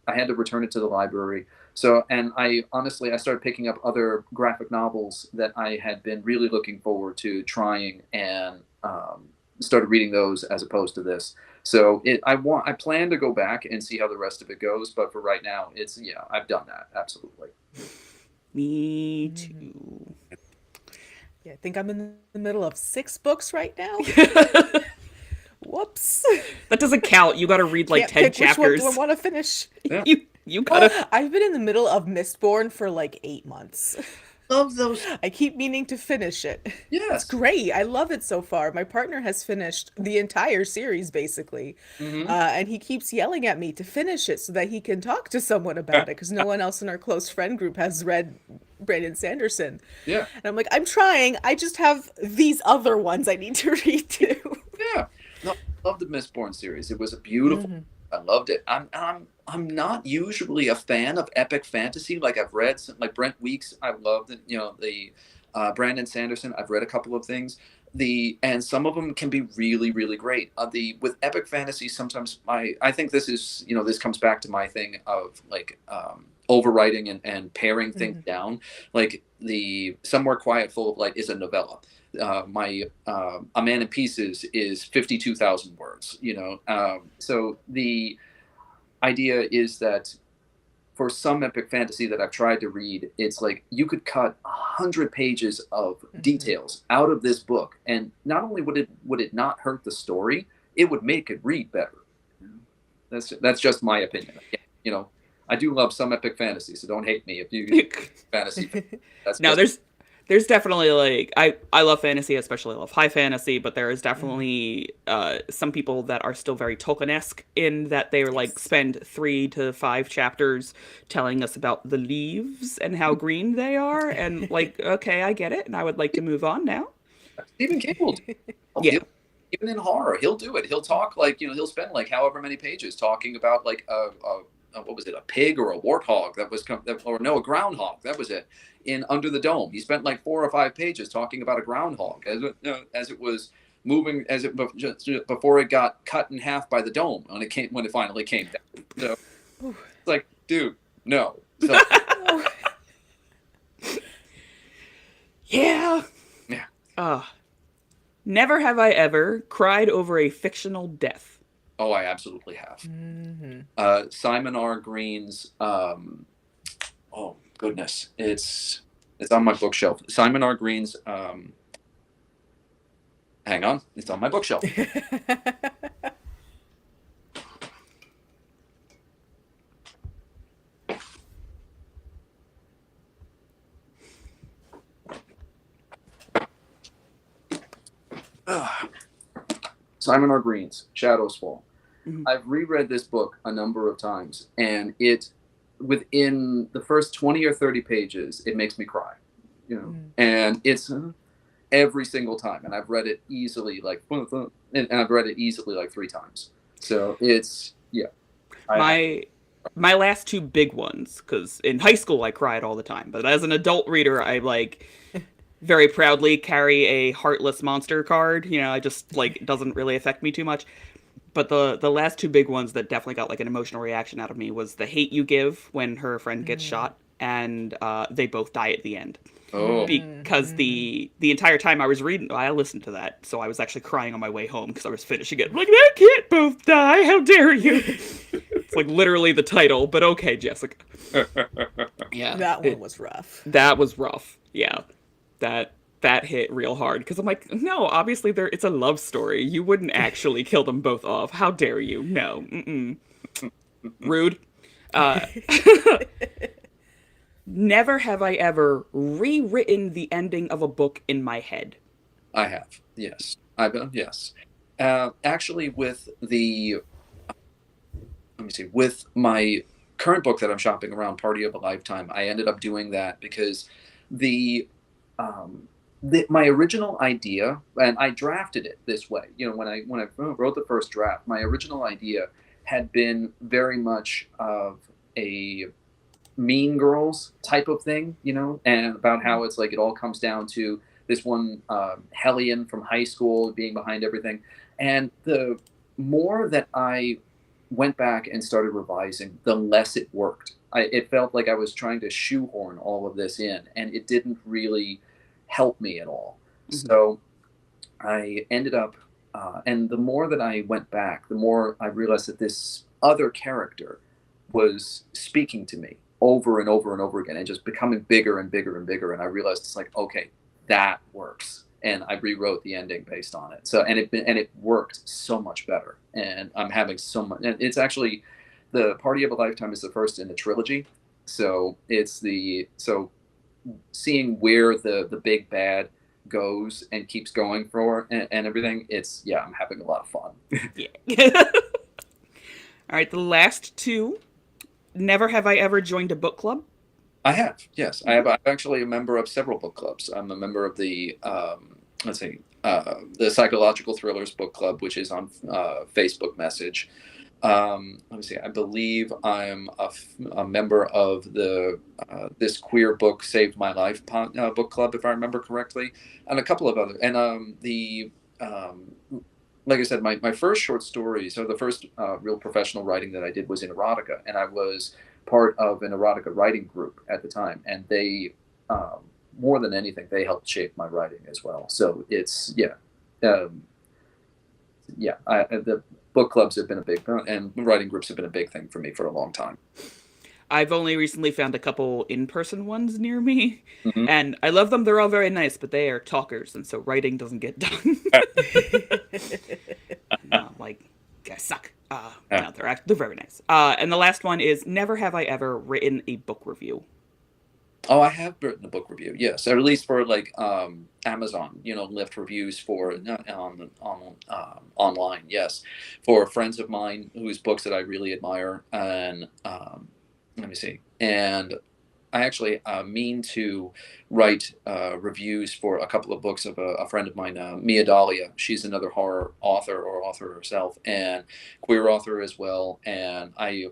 I had to return it to the library. So, and I started picking up other graphic novels that I had been really looking forward to trying, and started reading those as opposed to this. So I plan to go back and see how the rest of it goes, but for right now, I've done that, absolutely. Me too. Yeah, I think I'm in the middle of 6 books right now. Whoops. That doesn't count. You got to read like 10 chapters. Which one do I want to finish? Yeah. You gotta. I've been in the middle of Mistborn for like 8 months. Love those. I keep meaning to finish it. Yes. It's great. I love it so far. My partner has finished the entire series basically. Mm-hmm. And he keeps yelling at me to finish it so that he can talk to someone about it because no one else in our close friend group has read Brandon Sanderson. Yeah. And I'm like, I'm trying. I just have these other ones I need to read too. Yeah. No, I love the Mistborn series. It was a beautiful. Mm-hmm. I loved it. I'm not usually a fan of epic fantasy. Like I've read some, like Brent Weeks. I've loved it. You know, the Brandon Sanderson. I've read a couple of things. And some of them can be really really great. The with epic fantasy, sometimes I think this is, you know, this comes back to my thing of like overwriting and paring things Hmm. down. Like the Somewhere Quiet Full of Light is a novella. My A Man in Pieces is 52,000 words. You know, so the idea is that for some epic fantasy that I've tried to read, it's like you could cut 100 pages of Hmm. details out of this book, and not only would it not hurt the story, it would make it read better. That's just my opinion. You know, I do love some epic fantasy, so don't hate me if you fantasy. That's No, just there's definitely like I love fantasy, especially love high fantasy, but there is Hmm. definitely some people that are still very Tolkien-esque in that they like Yes. spend 3 to 5 chapters telling us about the leaves and how green they are, and like okay, I get it, and I would like to move on now. Stephen King will do. Yeah. He'll even in horror, he'll do it. He'll talk like, you know, he'll spend like however many pages talking about like what was it, a pig or a warthog that was or no, a groundhog, that was it, in Under the Dome. He spent like 4 or 5 pages talking about a groundhog as it was moving, as it just before it got cut in half by the dome when it finally came down. So Ooh. it's like, dude, no. So Oh. Yeah. yeah. Uh, never have I ever cried over a fictional death. Oh, I absolutely have. Hmm. Simon R. Green's oh goodness, it's on my bookshelf. Simon R. Green's hang on, it's on my bookshelf. Simon R. Green's Shadows Fall. Mhm. I've reread this book a number of times, and it within the first 20 or 30 pages, it makes me cry. You know, Mm. and it's every single time, and I've read it easily and I've read it easily like 3 times. So it's yeah, I My my last two big ones, because in high school I cried all the time, but as an adult reader, I like very proudly carry a heartless monster card. You know, I just like it doesn't really affect me too much. But the last two big ones that definitely got like an emotional reaction out of me was the hate you give when her friend gets Mm. shot, and they both die at the end. oh Mm. Because Hmm. the entire time I was reading, I listened to that, so I was actually crying on my way home because I was finishing it. I'm like, they can't both die. How dare you? It's like literally the title, but okay, Jessica. Yeah, That one was rough. that was rough. Yeah, that hit real hard because I'm like, no, obviously there it's a love story. You wouldn't actually kill them both off. How dare you? No, mm-mm. Rude. Uh, never have I ever rewritten the ending of a book in my head. I have, yes, I've yes. Actually, with the let me see, with my current book that I'm shopping around, Party of a Lifetime, I ended up doing that because the um, my original idea, and I drafted it this way. You know, when I wrote the first draft, my original idea had been very much of a Mean Girls type of thing, you know, and about how it's like it all comes down to this one hellion from high school being behind everything. And the more that I went back and started revising, the less it worked. It felt like I was trying to shoehorn all of this in, and it didn't really help me at all. Mm-hmm. So I ended up, and the more that I went back, the more I realized that this other character was speaking to me over and over and over again and just becoming bigger and bigger and bigger. And I realized it's like, okay, that works. And I rewrote the ending based on it. So, and it worked so much better. And I'm having so much, and it's actually the Party of a Lifetime is the first in the trilogy. So so seeing where the big bad goes and keeps going for and everything, it's yeah, I'm having a lot of fun. Yeah. All right, the last two. Never have I ever joined a book club. I have, yes, I Mm-hmm. have. I'm actually a member of several book clubs. I'm a member of the let's see, the Psychological Thrillers book club, which is on Facebook Message. Let me see. I believe I'm a member of the This Queer Book Saved My Life book club, if I remember correctly, and a couple of other. And um, like I said, my first short story, so the first real professional writing that I did was in erotica, and I was part of an erotica writing group at the time, and they, um, more than anything, they helped shape my writing as well. So it's um, the book clubs have been a big, and writing groups have been a big thing for me for a long time. I've only recently found a couple in-person ones near me, Hmm. and I love them. They're all very nice, but they are talkers, and so writing doesn't get done. No, like, guys suck. No, they're very nice. And the last one is never have I ever written a book review. Oh, I have written a book review, yes, or at least for like Amazon, left reviews for online, yes, for friends of mine whose books that I really admire, and let me see, and I actually mean to write reviews for a couple of books of a friend of mine, Mia Dahlia. She's another horror author or author herself, and queer author as well. And I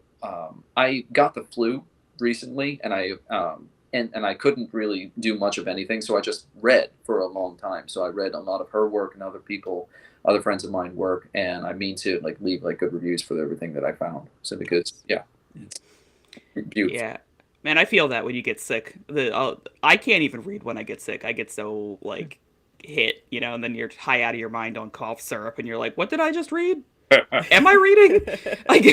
got the flu recently, and I couldn't really do much of anything, so I just read for a long time. So I read a lot of her work and other friends of mine work, and I mean to like leave like good reviews for everything that I found. So because it's beautiful. Yeah. Man, I feel that when you get sick. I can't even read when I get sick. I get so like hit, and then you're high out of your mind on cough syrup, and you're like, "What did I just read? Am I reading? Like,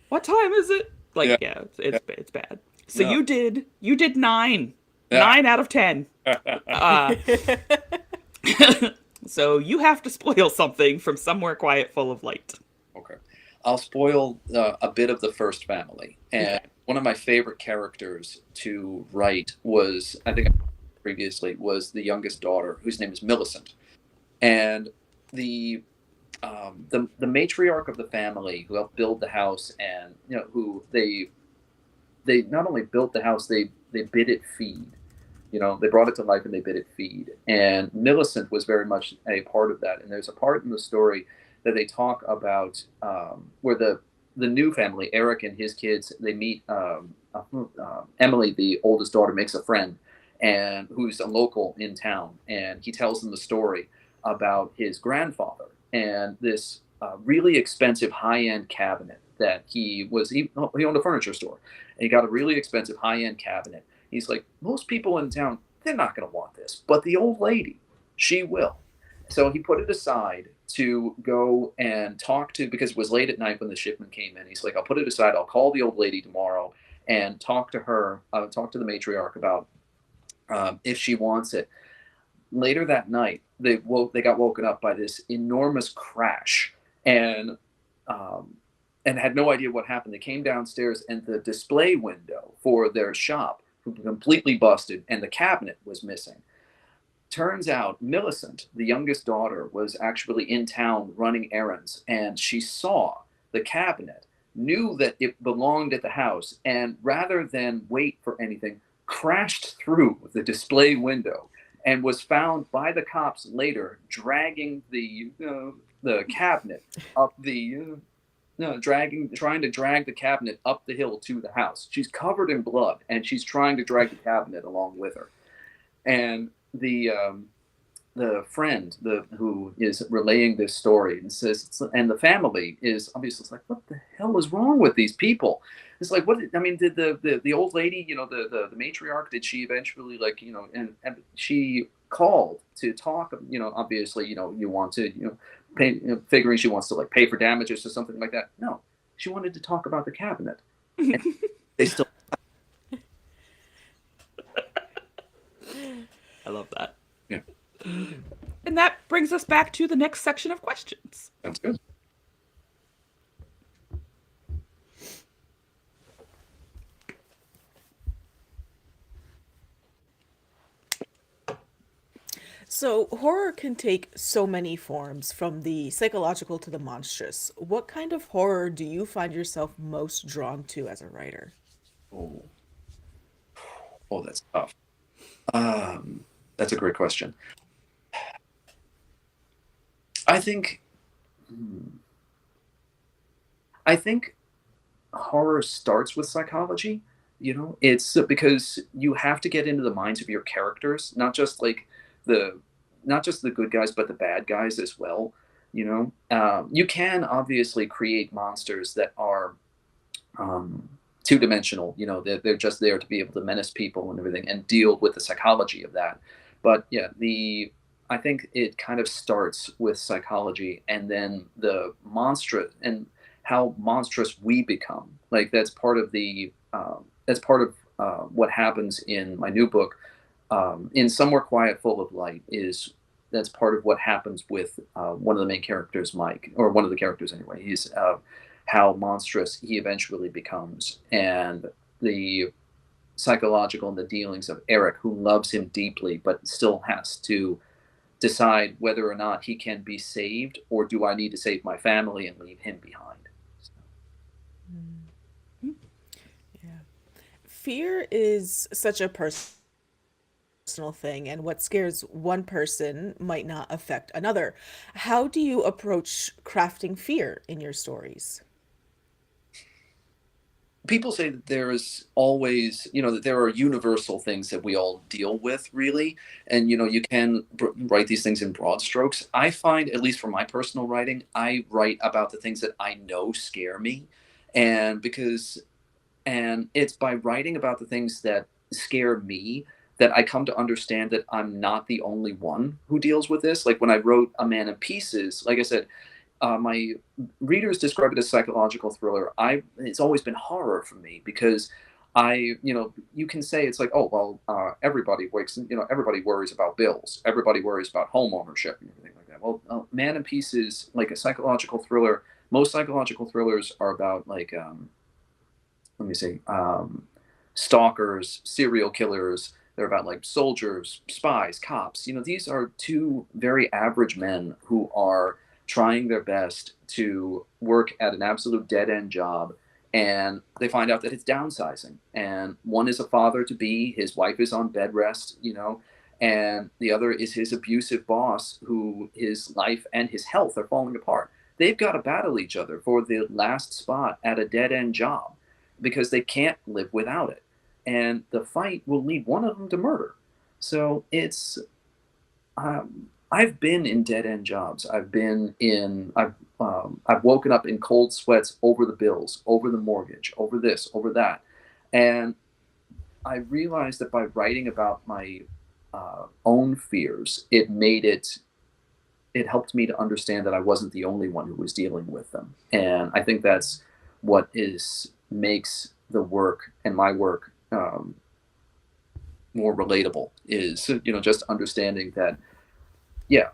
what time is it?" Like, Yeah. yeah, it's bad. So No. you did nine, Yeah. 9 out of 10. Uh, so you have to spoil something from Somewhere Quiet Full of Light. Okay. I'll spoil a bit of the first family. And Okay. one of my favorite characters to write was, I think previously, was the youngest daughter, whose name is Millicent. And the the matriarch of the family who helped build the house, and who they not only built the house, they bid it feed. They brought it to life and they bid it feed. And Millicent was very much a part of that. And there's a part in the story that they talk about where the new family, Eric and his kids, they meet Emily, the oldest daughter, makes a friend, and who's a local in town, and he tells them the story about his grandfather and this really expensive high-end cabinet that he owned a furniture store, and he got a really expensive high-end cabinet. He's like, most people in town, they're not going to want this, but the old lady, she will. So he put it aside to go and talk to, because it was late at night when the shipment came in. He's like, I'll put it aside. I'll call the old lady tomorrow and talk to her, talk to the matriarch about if she wants it. Later that night, they got woken up by this enormous crash, and um, and had no idea what happened. They came downstairs, and the display window for their shop completely busted, and the cabinet was missing. Turns out Millicent, the youngest daughter, was actually in town running errands, and she saw the cabinet, knew that it belonged at the house, and rather than wait for anything, crashed through the display window and was found by the cops later dragging the cabinet up the no, trying to drag the cabinet up the hill to the house. She's covered in blood, and she's trying to drag the cabinet along with her. And the friend who is relaying this story and says, and the family is obviously like, what the hell is wrong with these people? It's like, what? I mean, did the old lady, the matriarch, did she eventually and she called to talk, obviously, you want to, pay, figuring she wants to like pay for damages or something like that. No, she wanted to talk about the cabinet. And they still. I love that. Yeah. And that brings us back to the next section of questions. Sounds good. So, horror can take so many forms, from the psychological to the monstrous. What kind of horror do you find yourself most drawn to as a writer? Oh, that's tough. That's a great question. I think I think horror starts with psychology. It's because you have to get into the minds of your characters, the not just the good guys, but the bad guys as well. You can obviously create monsters that are um, two-dimensional. They're just there to be able to menace people and everything, and deal with the psychology of that. But yeah, the I think it kind of starts with psychology, and then the monstrous and how monstrous we become. Like that's part of what happens in my new book. In Somewhere Quiet, Full of Light is that's part of what happens with one of the main characters, Mike, or one of the characters anyway. He's how monstrous he eventually becomes, and the psychological and the dealings of Eric, who loves him deeply, but still has to decide whether or not he can be saved, or do I need to save my family and leave him behind. So, Mm, yeah. Fear is such a personal thing, and what scares one person might not affect another. How do you approach crafting fear in your stories? people say that there is always, that there are universal things that we all deal with, really. And, you can write these things in broad strokes. I find, at least for my personal writing, I write about the things that I know scare me. And it's by writing about the things that scare me that I come to understand that I'm not the only one who deals with this. Like when I wrote A Man in Pieces, like I said, my readers describe it as psychological thriller. It's always been horror for me because you can say it's like, oh well, everybody worries about bills, everybody worries about home ownership and everything like that. Well, Man and Peace is like a psychological thriller. Most psychological thrillers are about like, let me see, stalkers, serial killers. They're about like soldiers, spies, cops. These are two very average men who are trying their best to work at an absolute dead end job, and they find out that it's downsizing. And one is a father to be, his wife is on bed rest, and the other is his abusive boss, who his life and his health are falling apart. They've got to battle each other for the last spot at a dead end job because they can't live without it. And the fight will lead one of them to murder. So I've been in dead end jobs. I've woken up in cold sweats over the bills, over the mortgage, over this, over that, and I realized that by writing about my own fears, it helped me to understand that I wasn't the only one who was dealing with them. And I think that's what is makes the work and my work more relatable, is just understanding that, yeah,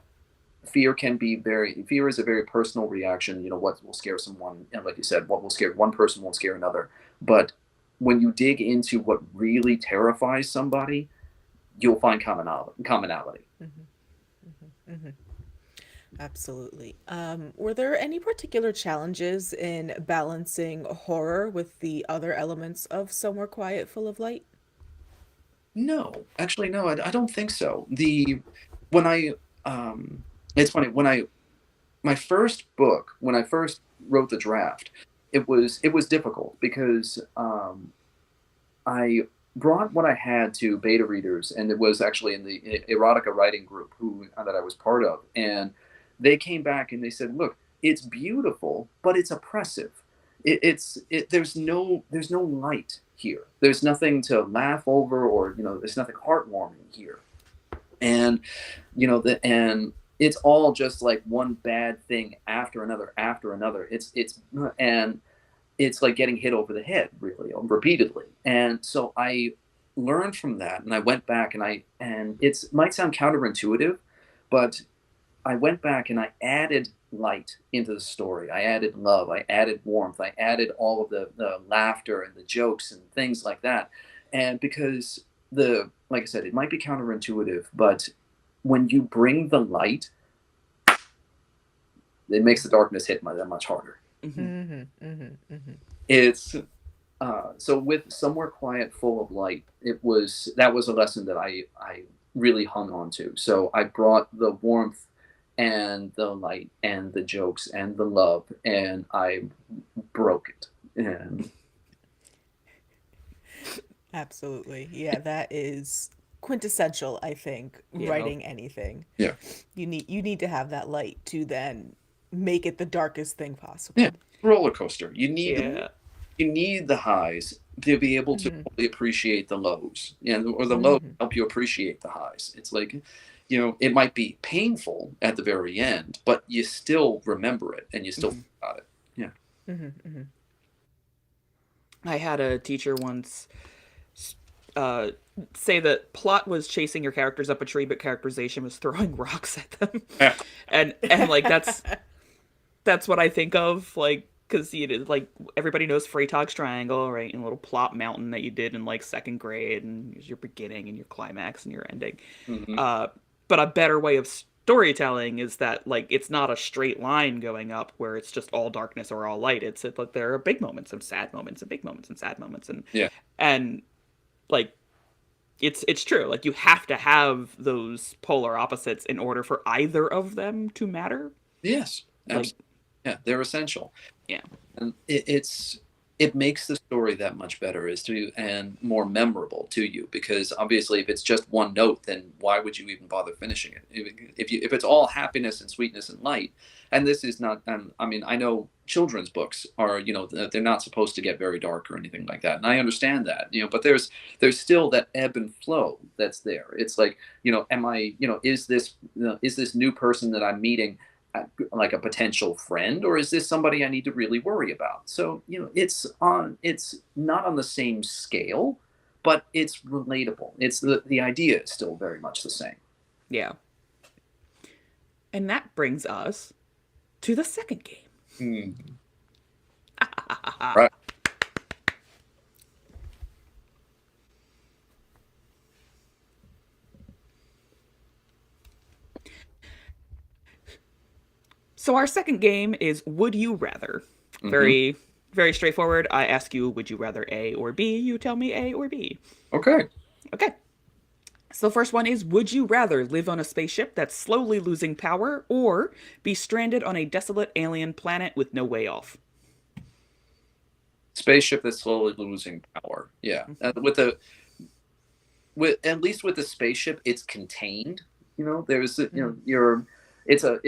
fear is a very personal reaction. What will scare someone, and like you said, what will scare one person won't scare another. But when you dig into what really terrifies somebody, you'll find commonality. Hmm. Hmm. Absolutely. Were there any particular challenges in balancing horror with the other elements of Somewhere Quiet, Full of Light? No, actually, no, I don't think so. When I it's funny, my first book, when I first wrote the draft, it was difficult because I brought what I had to beta readers, and it was actually in the erotica writing group that I was part of, and they came back and they said, "Look, it's beautiful, but it's oppressive. There's no light here. There's nothing to laugh over, or there's nothing heartwarming here." And and it's all just like one bad thing after another after another. And it's like getting hit over the head, really, repeatedly. And so I learned from that, and I went back and it might sound counterintuitive, but I went back and I added light into the story. I added love. I added warmth. I added all of the laughter and the jokes and things like that. And because like I said, it might be counterintuitive, but when you bring the light, it makes the darkness hit that much harder. Mhm. Hmm. Hmm. Hmm. It's so with Somewhere Quiet, Full of Light, that was a lesson that I really hung on to. So I brought the warmth and the light and the jokes and the love, and I broke it. And Absolutely. Yeah, that is quintessential, I think, Yeah. writing anything. yeah, You need to have that light to then make it the darkest thing yeah, possible. roller coaster. Yeah. You need the highs to be able to Hmm. fully appreciate the lows, or the lows Hmm. help you appreciate the highs. It's like, it might be painful at the very end, but you still remember it and you still think Mhm. about it. Yeah. Hmm. Hmm. I had a teacher once uh, say that plot was chasing your characters up a tree, but characterization was throwing rocks at them. Yeah. And like that's what I think of, like, because you know, like everybody knows Freytag's triangle, right? And a little plot mountain that you did in like second grade, and here's your beginning and your climax and your ending. Hmm. Uh, but a better way of storytelling is that like it's not a straight line going up where it's just all darkness or all light. It's like there are big moments and sad moments and big moments and sad moments, Yeah. and like it's true. Like you have to have those polar opposites in order for either of them to matter. Yes. Like, Absolutely. Yeah. They're essential. yeah. And it makes the story that much better as to and more memorable to you, because obviously if it's just one note, then why would you even bother finishing it? If it's all happiness and sweetness and light, and this is not, I mean, I know children's books are, they're not supposed to get very dark or anything like that, and I understand that, but there's still that ebb and flow that's there. It's like, am I, is this new person that I'm meeting like a potential friend, or is this somebody I need to really worry about? So it's not on the same scale, but it's relatable. It's the idea is still very much the same. Yeah. And that brings us to the second game. Hmm. Right. So our second game is Would You Rather. Hmm. Very, very straightforward. I ask you, would you rather A or B? You tell me A or B. Okay. Okay. So the first one is Would you rather live on a spaceship that's slowly losing power or be stranded on a desolate alien planet with no way off? Spaceship that's slowly losing power. Yeah. With at least with the spaceship, it's contained. There's you're it's a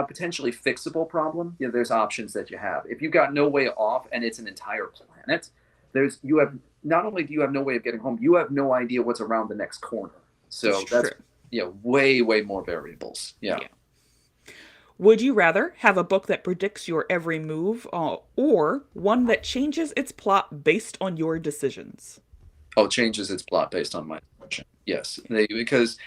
potentially fixable problem. There's options that you have. If you've got no way off and it's an entire planet, there's you have not only do you have no way of getting home, you have no idea what's around the next corner. It's So true. that's way more variables. Yeah. Yeah. Would you rather have a book that predicts your every move or one that changes its plot based on your decisions? Oh, it changes its plot based on my decision. Yes, because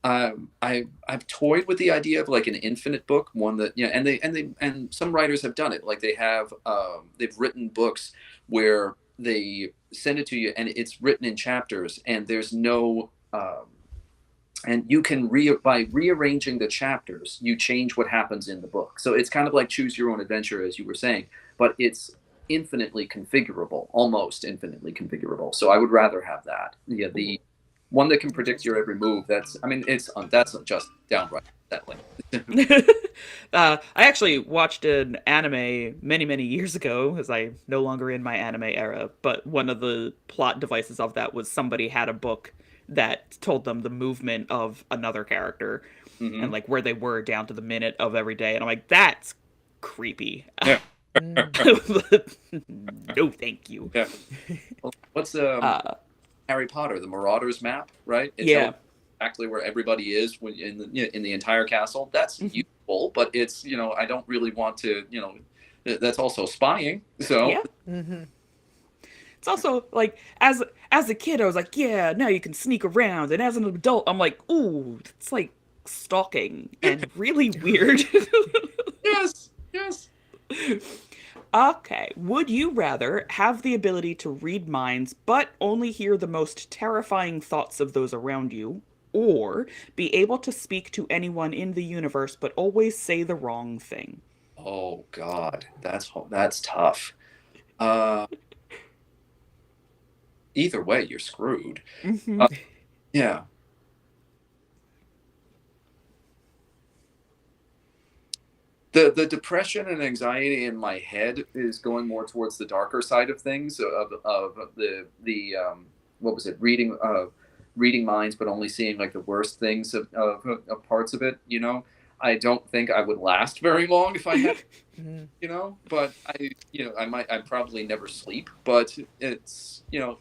I've toyed with the idea of like an infinite book, one that and some writers have done it. Like they've written books where they send it to you and it's written in chapters, and there's no and you can by rearranging the chapters, you change what happens in the book. So it's kind of like choose your own adventure, as you were saying, but it's infinitely configurable, almost infinitely configurable. So I would rather have that. Yeah, the one that can predict your Interesting. every move. That's just downright settling. I actually watched an anime many, many years ago, as I'm no longer in my anime era. But one of the plot devices of that was somebody had a book that told them the movement of another character and Hmm. like where they were down to the minute of every day. And I'm like, that's creepy. Yeah, Mm. No, thank you. yeah. What's Uh, Harry Potter, the Marauders map, right? It tells yeah. exactly where everybody is when in the entire castle. That's Mhm. useful, but it's I don't really want to that's also spying. So Yeah. Hmm. It's also like as a kid, I was like, yeah, now you can sneak around, and as an adult, I'm like, ooh, it's like stalking and really weird. yes, yes. Okay, would you rather have the ability to read minds but only hear the most terrifying thoughts of those around you, or be able to speak to anyone in the universe but always say the wrong thing? Oh God, that's tough. Uh, Either way, you're screwed. Hmm. Uh, yeah. The depression and anxiety in my head is going more towards the darker side of things of the what was it, reading minds, but only seeing like the worst things of parts of it. I don't think I would last very long if I had, but I'd probably never sleep, but it's, yeah.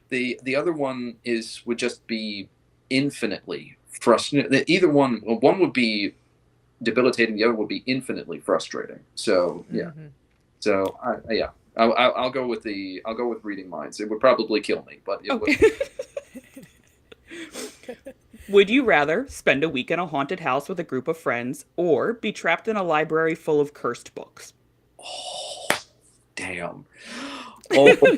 The other one would just be infinitely frustrating. Either one would be debilitating, the other would be infinitely frustrating. So yeah. So yeah, I'll go with reading minds. It would probably kill me, but it would. Would you rather spend a week in a haunted house with a group of friends or be trapped in a library full of cursed books? Oh, damn. Oh,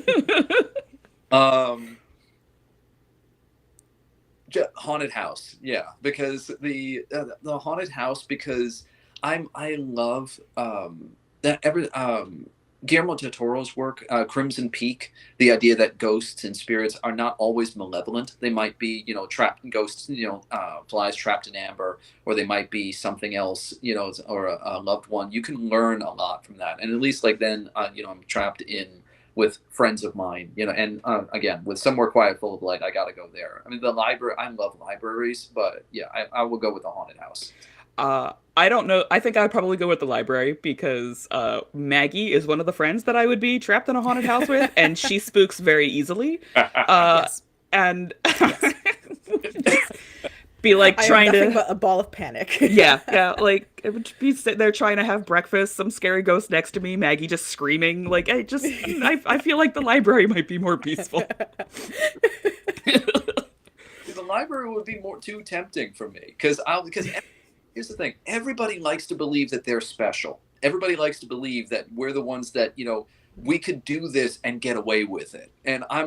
haunted house, yeah, because the haunted house, because I love that Guillermo del Toro's work, Crimson Peak, the idea that ghosts and spirits are not always malevolent. They might be, trapped in ghosts, flies trapped in amber, or they might be something else, or a loved one. You can learn a lot from that. And at least like then, I'm trapped in with friends of mine, and again, with Somewhere Quiet Full of Light, I got to go there. I mean, the library, I love libraries, but yeah, I will go with the haunted house. I don't know. I think I'd probably go with the library because Maggie is one of the friends that I would be trapped in a haunted house with, and she spooks very easily. Yes. And be like trying nothing to but a ball of panic. yeah, like it would be sitting there trying to have breakfast, some scary ghost next to me, Maggie just screaming. Like I feel like the library might be more peaceful. The library would be more too tempting for me because here's the thing: everybody likes to believe that they're special. Everybody likes to believe that we're the ones that we could do this and get away with it. And I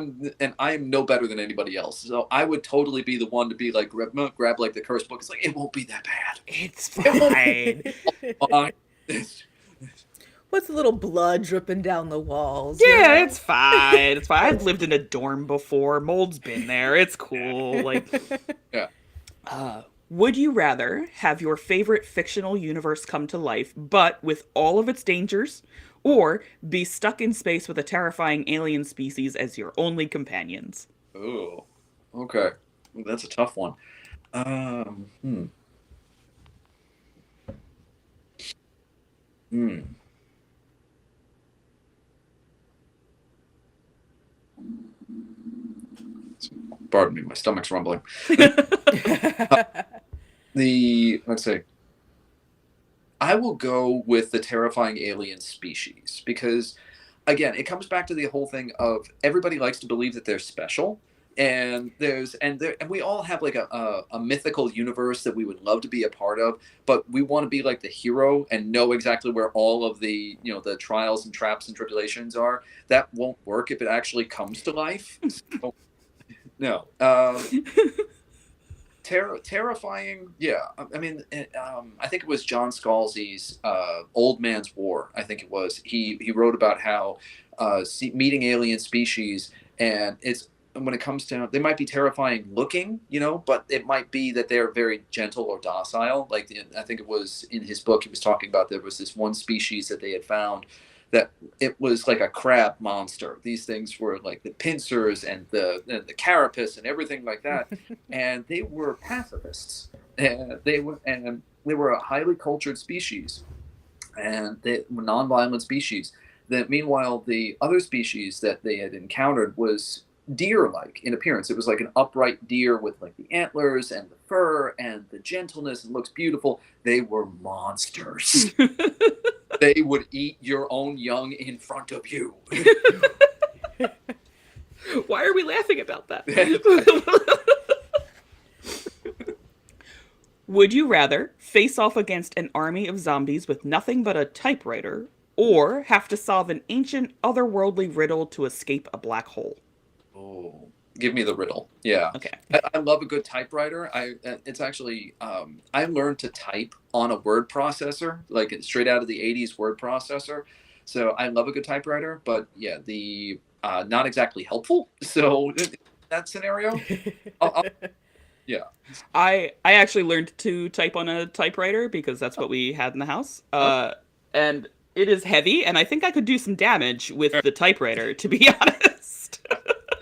am no better than anybody else. So I would totally be the one to be like grab like the cursed book. It's like, it won't be that bad. It's fine. What's a little blood dripping down the walls? Yeah, it's fine. It's fine. I've lived in a dorm before. Mold's been there. It's cool. Like, yeah. Would you rather have your favorite fictional universe come to life, but with all of its dangers, or be stuck in space with a terrifying alien species as your only companions? Oh, okay. That's a tough one. Pardon me, my stomach's rumbling. Let's say, I will go with the terrifying alien species because, again, it comes back to the whole thing of everybody likes to believe that they're special, and we all have like a mythical universe that we would love to be a part of, but we want to be like the hero and know exactly where all of the the trials and traps and tribulations are. That won't work if it actually comes to life. So, no. Terrifying, yeah. I mean, I think it was John Scalzi's Old Man's War. I think it was. He wrote about how meeting alien species, and it's when it comes to, they might be terrifying looking, but it might be that they're very gentle or docile. Like I think it was in his book, he was talking about there was this one species that they had found that it was like a crab monster. These things were like the pincers and the carapace and everything like that, and they were pacifists. And they were a highly cultured species, and they were nonviolent species. That meanwhile, the other species that they had encountered was deer-like in appearance. It was like an upright deer with like the antlers and the fur and the gentleness. It looks beautiful. They were monsters. They would eat your own young in front of you. Why are we laughing about that? Would you rather face off against an army of zombies with nothing but a typewriter, or have to solve an ancient otherworldly riddle to escape a black hole? Oh, give me the riddle. Yeah. Okay. I love a good typewriter. It's actually, I learned to type on a word processor, like straight out of the 80s word processor. So I love a good typewriter, but yeah, not exactly helpful. So that scenario, Yeah. I actually learned to type on a typewriter because that's what we had in the house. Oh, And it is heavy, and I think I could do some damage with the typewriter, to be honest.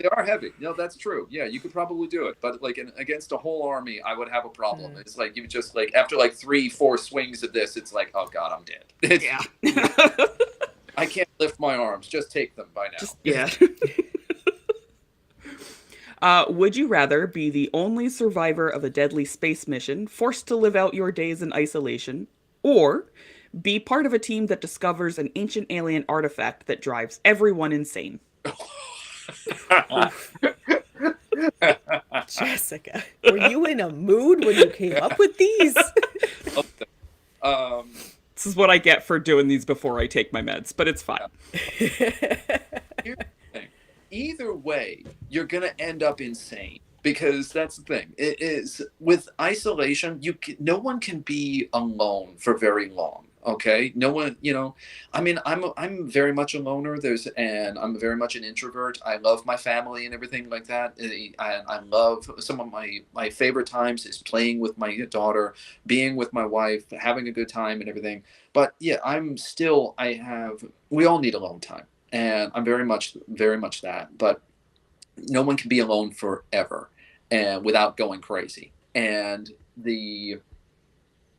they are heavy. No, that's true. Yeah, you could probably do it, but like against a whole army, I would have a problem. It's like you just like after like 3, 4 swings of this, it's like, oh god, I'm dead. It's, Yeah. I can't lift my arms. Just take them by now. Yeah. Would you rather be the only survivor of a deadly space mission, forced to live out your days in isolation, or be part of a team that discovers an ancient alien artifact that drives everyone insane? Jessica, were you in a mood when you came up with these? um, This is what I get for doing these before I take my meds, but it's fine. here's the thing. Either way, you're gonna end up insane because that's the thing. It is with isolation. No one can be alone for very long. Okay, no one. I mean, I'm very much a loner. And I'm very much an introvert. I love my family and everything like that. I love some of my favorite times is playing with my daughter, being with my wife, having a good time and everything. But yeah, we all need alone time. And I'm very much that. But no one can be alone forever and without going crazy. And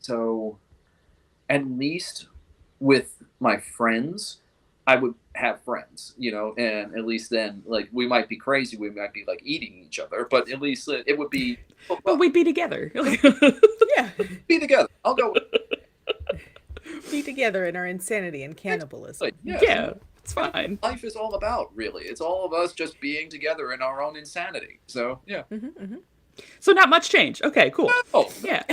so at least with my friends, I would have friends, and at least then, like, we might be crazy, we might be like eating each other, but at least it would be, But we'd be together. Yeah, be together. I'll go with be together in our insanity and cannibalism. it. Yeah. Yeah, it's fine. Life is all about, really. It's all of us just being together in our own insanity. So, yeah. So not much change. Okay, cool. Oh, Yeah.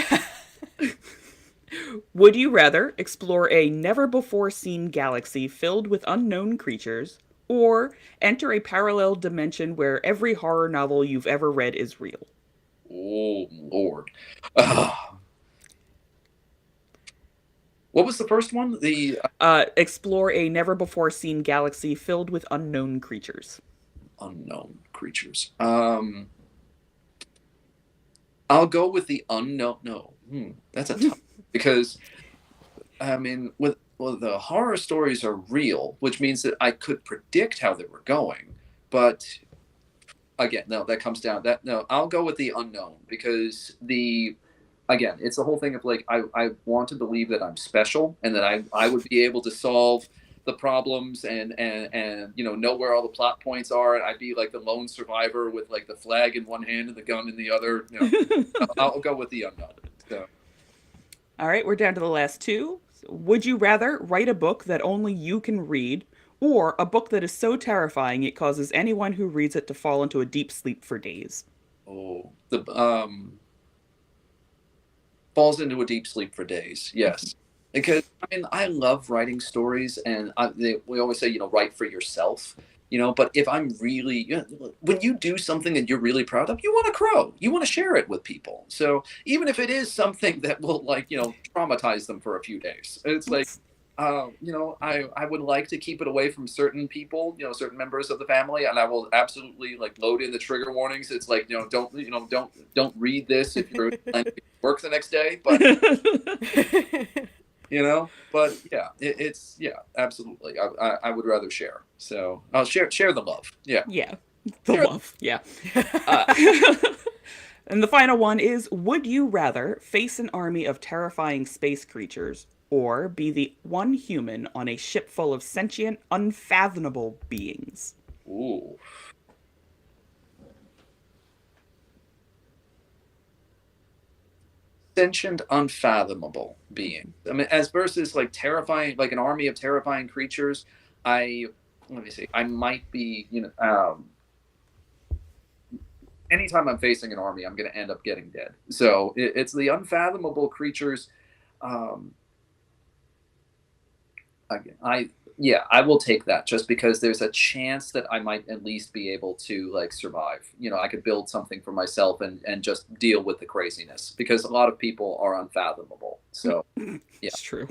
Would you rather explore a never-before-seen galaxy filled with unknown creatures, or enter a parallel dimension where every horror novel you've ever read is real? oh Lord. Ah. What was the first one? The Explore a never-before-seen galaxy filled with unknown creatures. unknown creatures. I'll go with the unknown. No, that's a tough because I mean, the horror stories are real, which means that I could predict how they were going. But again, no, that comes down that no. I'll go with the unknown because again, it's the whole thing of like I want to believe that I'm special and that I would be able to solve the problems and know where all the plot points are, and I'd be like the lone survivor with like the flag in one hand and the gun in the other. I'll go with the unknown. So. All right, we're down to the last two. Would you rather write a book that only you can read, or a book that is so terrifying it causes anyone who reads it to fall into a deep sleep for days? Oh, the falls into a deep sleep for days. Yes, because I mean I love writing stories, and we always say write for yourself. But if I'm really, when you do something that you're really proud of, you want to crow, you want to share it with people. So even if it is something that will traumatize them for a few days, it's like, I would like to keep it away from certain people, certain members of the family, and I will absolutely like load in the trigger warnings. It's like, don't read this if you're planning to work the next day, but. But yeah, it's absolutely. I would rather share. So I'll share the love. Yeah. Yeah, the Sure. love. Yeah. And the final one is, would you rather face an army of terrifying space creatures, or be the one human on a ship full of sentient, unfathomable beings? Ooh. Sentient, unfathomable being. I mean, as versus like terrifying, like an army of terrifying creatures. Let me see. I might be, anytime I'm facing an army, I'm going to end up getting dead. So it's the unfathomable creatures. Again, I will take that just because there's a chance that I might at least be able to like survive. I could build something for myself and just deal with the craziness because a lot of people are unfathomable. So yeah, It's true.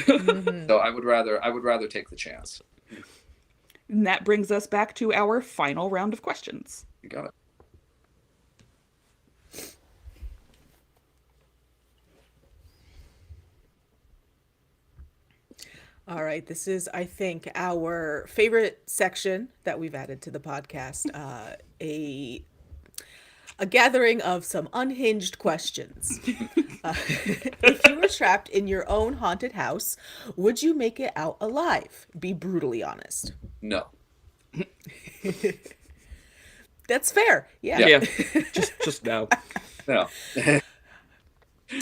so I would rather take the chance. And that brings us back to our final round of questions. You got it. All right, this is, I think, our favorite section that we've added to the podcast. A a gathering of some unhinged questions. If you were trapped in your own haunted house, would you make it out alive? Be brutally honest. No. That's fair. Yeah. Yeah, just no. No.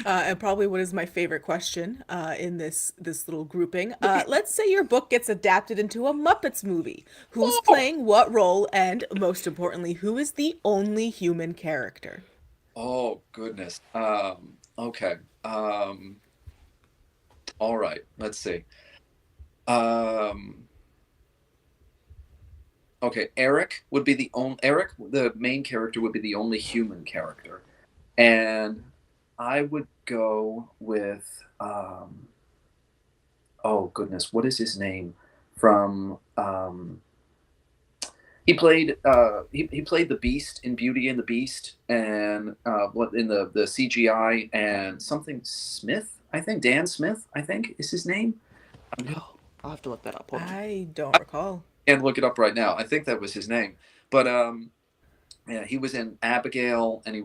And probably what is my favorite question in this little grouping. Let's say your book gets adapted into a Muppets movie. Who's Oh, playing what role? And most importantly, who is the only human character? oh goodness. Okay. All right. Let's see. Um, okay. Eric, the main character, would be the only human character, and I would go with. Oh goodness, what is his name? From he played the Beast in Beauty and the Beast, and what in the CGI, and something Smith, I think Dan Smith, I think is his name. Oh, I'll have to look that up. Hold on. I don't recall. And look it up right now. I think that was his name. But yeah, he was in Abigail, and he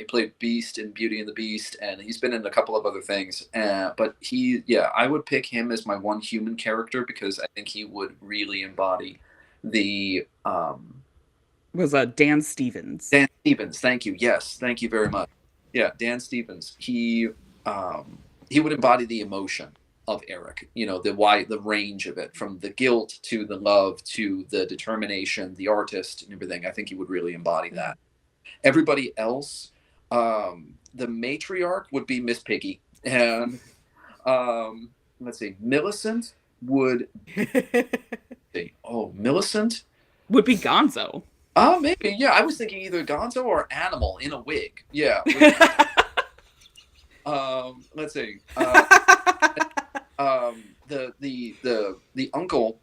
played Beast in Beauty and the Beast, and he's been in a couple of other things. But I would pick him as my one human character because I think he would really embody the It was Dan Stevens. Dan Stevens. Thank you. Yes, thank you very much. Yeah, Dan Stevens. He would embody the emotion of Eric. The range of it, from the guilt to the love to the determination, the artist, and everything. I think he would really embody that. Everybody else, the matriarch would be Miss Piggy, and let's see, Millicent would be. Oh, Millicent. Would be Gonzo. Oh, maybe. Yeah, I was thinking either Gonzo or Animal in a wig. Yeah. Let's see. The uncle,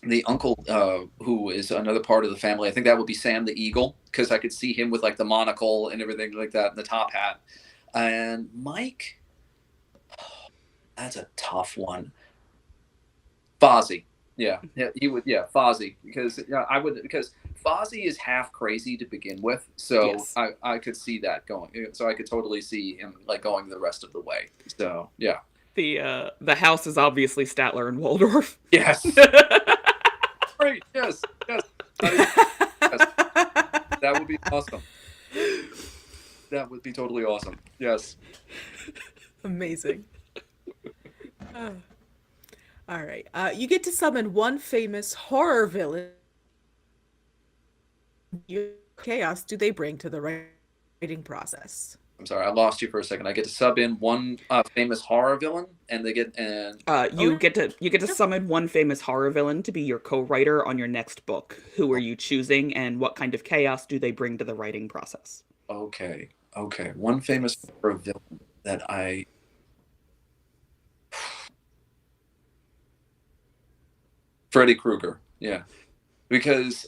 the uncle who is another part of the family. I think that would be Sam the Eagle, because I could see him with like the monocle and everything like that, and the top hat. And Mike, that's a tough one. Fozzie. Yeah, he would. Yeah, Fozzie, because because Fozzie is half crazy to begin with, so Yes. I could see that going. So I could totally see him like going the rest of the way. So yeah. The house is obviously Statler and Waldorf. Yes. Great. Yes. Yes. Yes. That would be awesome. That would be totally awesome. Yes. Amazing. All right. You get to summon one famous horror villain. What chaos do they bring to the writing process? I'm sorry, I lost you for a second. I get to sub in one famous horror villain, and they get and You get to summon one famous horror villain to be your co-writer on your next book. Who are you choosing, and what kind of chaos do they bring to the writing process? okay, one famous horror villain that Freddy Krueger, yeah, because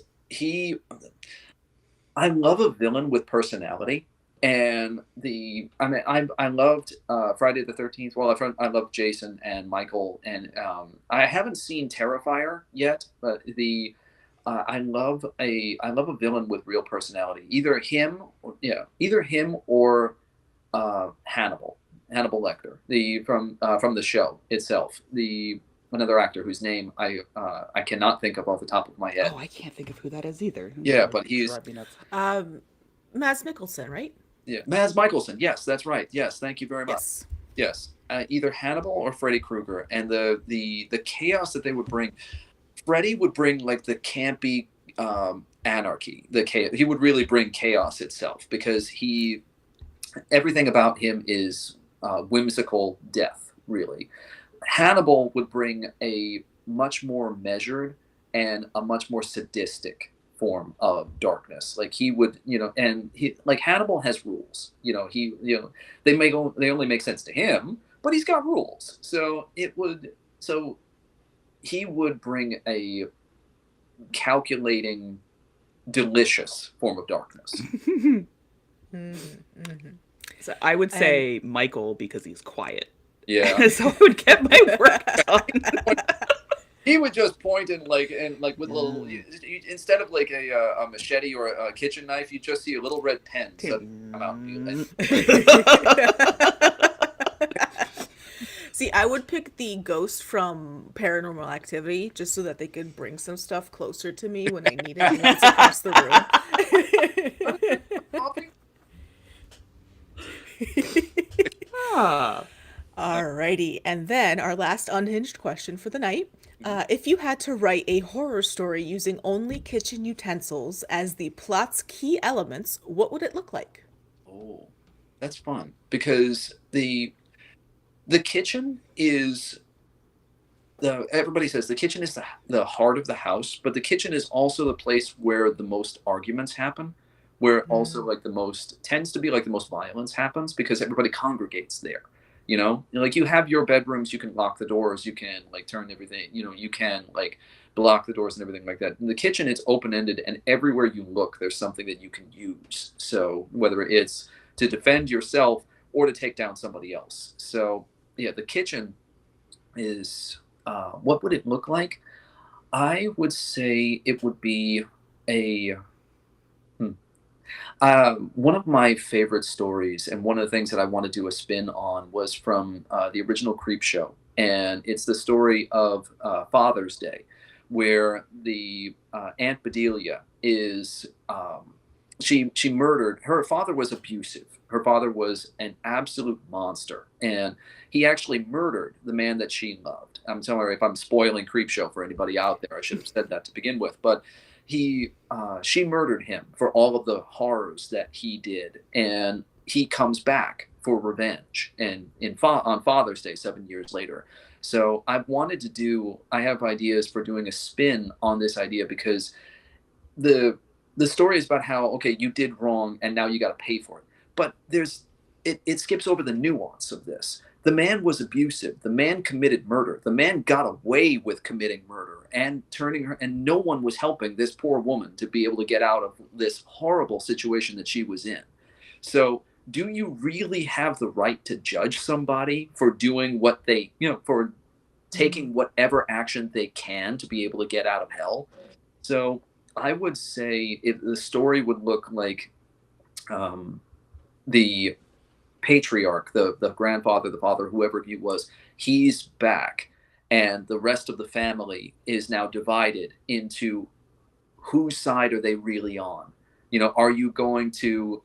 I love a villain with personality. And I loved Friday the 13th. Well, I loved Jason and Michael, and I haven't seen Terrifier yet, but I love a villain with real personality. Either him or Hannibal Lecter, from the show itself. Another actor whose name I cannot think of off the top of my head. Oh, I can't think of who that is either. Yeah, but he's Mads Mikkelsen, right? yeah, Mads Mikkelsen. Yes, that's right. Yes, thank you very much. Yes. Yes, either Hannibal or Freddy Krueger, and the chaos that they would bring. Freddy would bring like the campy anarchy. The chaos. He would really bring chaos itself, because everything about him is whimsical death. Really, Hannibal would bring a much more measured and a much more sadistic form of darkness. Like he would, and like Hannibal has rules. They only make sense to him, but he's got rules. So he would bring a calculating, delicious form of darkness. Mm-hmm. So I would say Michael, because he's quiet Yeah. so I would get my work done. He would just point and with a little, Mm. instead of like a machete or a kitchen knife, you just see a little red pen suddenly come out and See, I would pick the ghost from Paranormal Activity just so that they could bring some stuff closer to me when I need it and it's across the room. Ah. Alrighty, and then our last unhinged question for the night. If you had to write a horror story using only kitchen utensils as the plot's key elements, what would it look like? Oh, that's fun because the kitchen is everybody says the kitchen is the heart of the house, but the kitchen is also the place where the most arguments happen, where also Mm. like the most tends to be like the most violence happens because everybody congregates there. You know, like you have your bedrooms, you can lock the doors, you can like turn everything, you can like block the doors and everything like that. In the kitchen, it's open ended, and everywhere you look, there's something that you can use. So whether it's to defend yourself or to take down somebody else. So yeah, the kitchen is what would it look like? I would say it would be a hmm, one of my favorite stories, and one of the things that I want to do a spin on, was from the original Creep Show, and it's the story of Father's Day, where the Aunt Bedelia is she murdered her father. Was abusive. Her father was an absolute monster, and he actually murdered the man that she loved. I'm sorry if I'm spoiling Creep Show for anybody out there. I should have said that to begin with, but she murdered him for all of the horrors that he did, and he comes back for revenge and on Father's Day 7 years later. So I have ideas for doing a spin on this idea, because the story is about how, okay, you did wrong and now you got to pay for it, but it skips over the nuance of this. The man was abusive. The man committed murder. The man got away with committing murder and turning her, and no one was helping this poor woman to be able to get out of this horrible situation that she was in. So, do you really have the right to judge somebody for doing what they, for Mm. taking whatever action they can to be able to get out of hell? So, I would say if the story would look like um, the patriarch, the grandfather, the father, whoever he was, he's back, and the rest of the family is now divided into whose side are they really on. Are you going to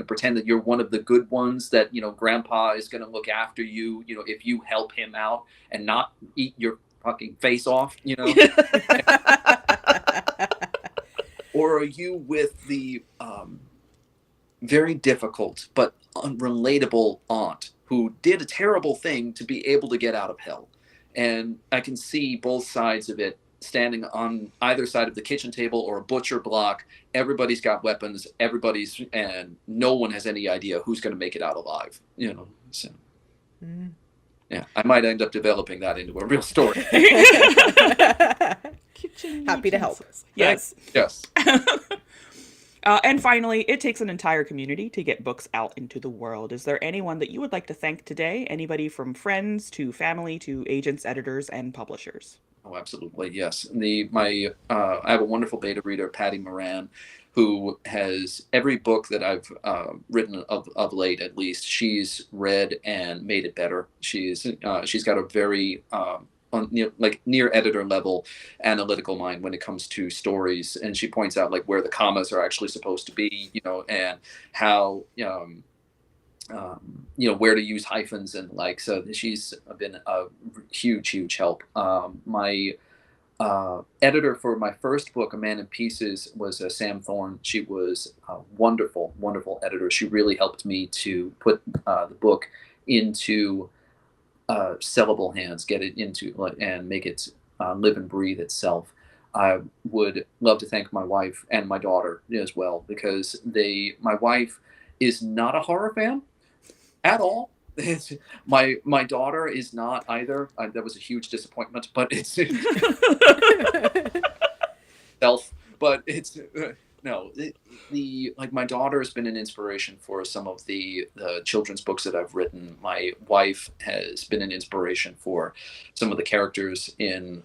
pretend that you're one of the good ones, that grandpa is going to look after you, if you help him out and not eat your fucking face off, or are you with the very difficult but unrelatable aunt who did a terrible thing to be able to get out of hell? And I can see both sides of it, standing on either side of the kitchen table or a butcher block. Everybody's got weapons, and no one has any idea who's going to make it out alive, So Mm. yeah, I might end up developing that into a real story. Kitchen Happy to help. utensils. Yes. Yes. And finally, it takes an entire community to get books out into the world. Is there anyone that you would like to thank today? Anybody from friends to family to agents, editors, and publishers? Oh, absolutely, yes. I have a wonderful beta reader, Patty Moran, who has every book that I've written of late. At least she's read and made it better. She's got a very near editor level analytical mind when it comes to stories, and she points out like where the commas are actually supposed to be, and how where to use hyphens, and like, so she's been a huge help. My editor for my first book, A Man in Pieces, was Sam Thorne. She was a wonderful editor. She really helped me to put the book into sellable hands, get it into and make it live and breathe itself. I would love to thank my wife and my daughter as well, because my wife is not a horror fan at all. My daughter is not either. That was a huge disappointment, but it's self but it's no, the like my daughter has been an inspiration for some of the children's books that I've written. My wife has been an inspiration for some of the characters in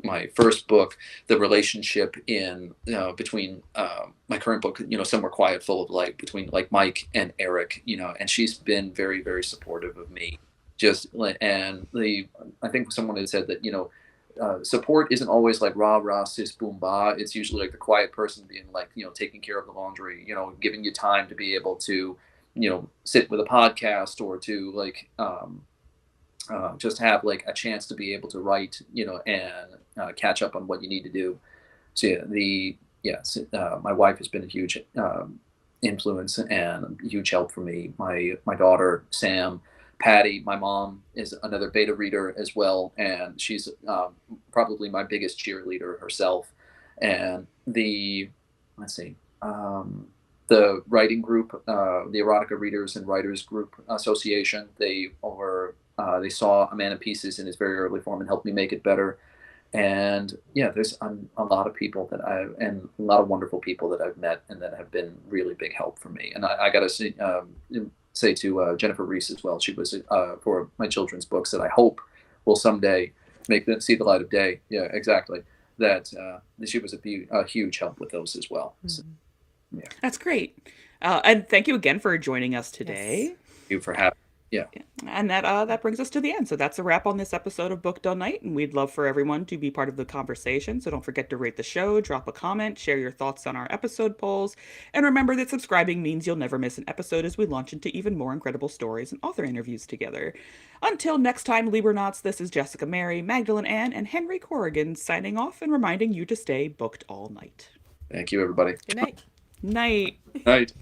my first book. The relationship in between my current book, Somewhere Quiet, Full of Light, between like Mike and Eric, and she's been very, very supportive of me. And I think someone had said that support isn't always like rah rah sis boom bah. It's usually like the quiet person being like taking care of the laundry, giving you time to be able to sit with a podcast or to like just have like a chance to be able to write and catch up on what you need to do. So my wife has been a huge influence and a huge help for me. My daughter Sam, Patty, my mom, is another beta reader as well, and she's probably my biggest cheerleader herself. And the writing group, the Erotica Readers and Writers Group Association, they saw A Man of Pieces in its very early form and helped me make it better. And there's a lot of people and a lot of wonderful people that I've met and that have been really big help for me. And I got to say to Jennifer Reese as well. She was for my children's books that I hope will someday see the light of day. Yeah, exactly. That she was a huge help with those as well. Mm-hmm. So, yeah, that's great. And thank you again for joining us today. Yes. Thank you for having. Yeah. And that brings us to the end. So that's a wrap on this episode of Book Done Night, and we'd love for everyone to be part of the conversation. So don't forget to rate the show, drop a comment, share your thoughts on our episode polls, and remember that subscribing means you'll never miss an episode as we launch into even more incredible stories and author interviews together. Until next time, Libernauts, this is Jessica Mary, Magdalene Ann, and Henry Corrigan signing off and reminding you to stay booked all night. Thank you, everybody. Good night. Night. Night.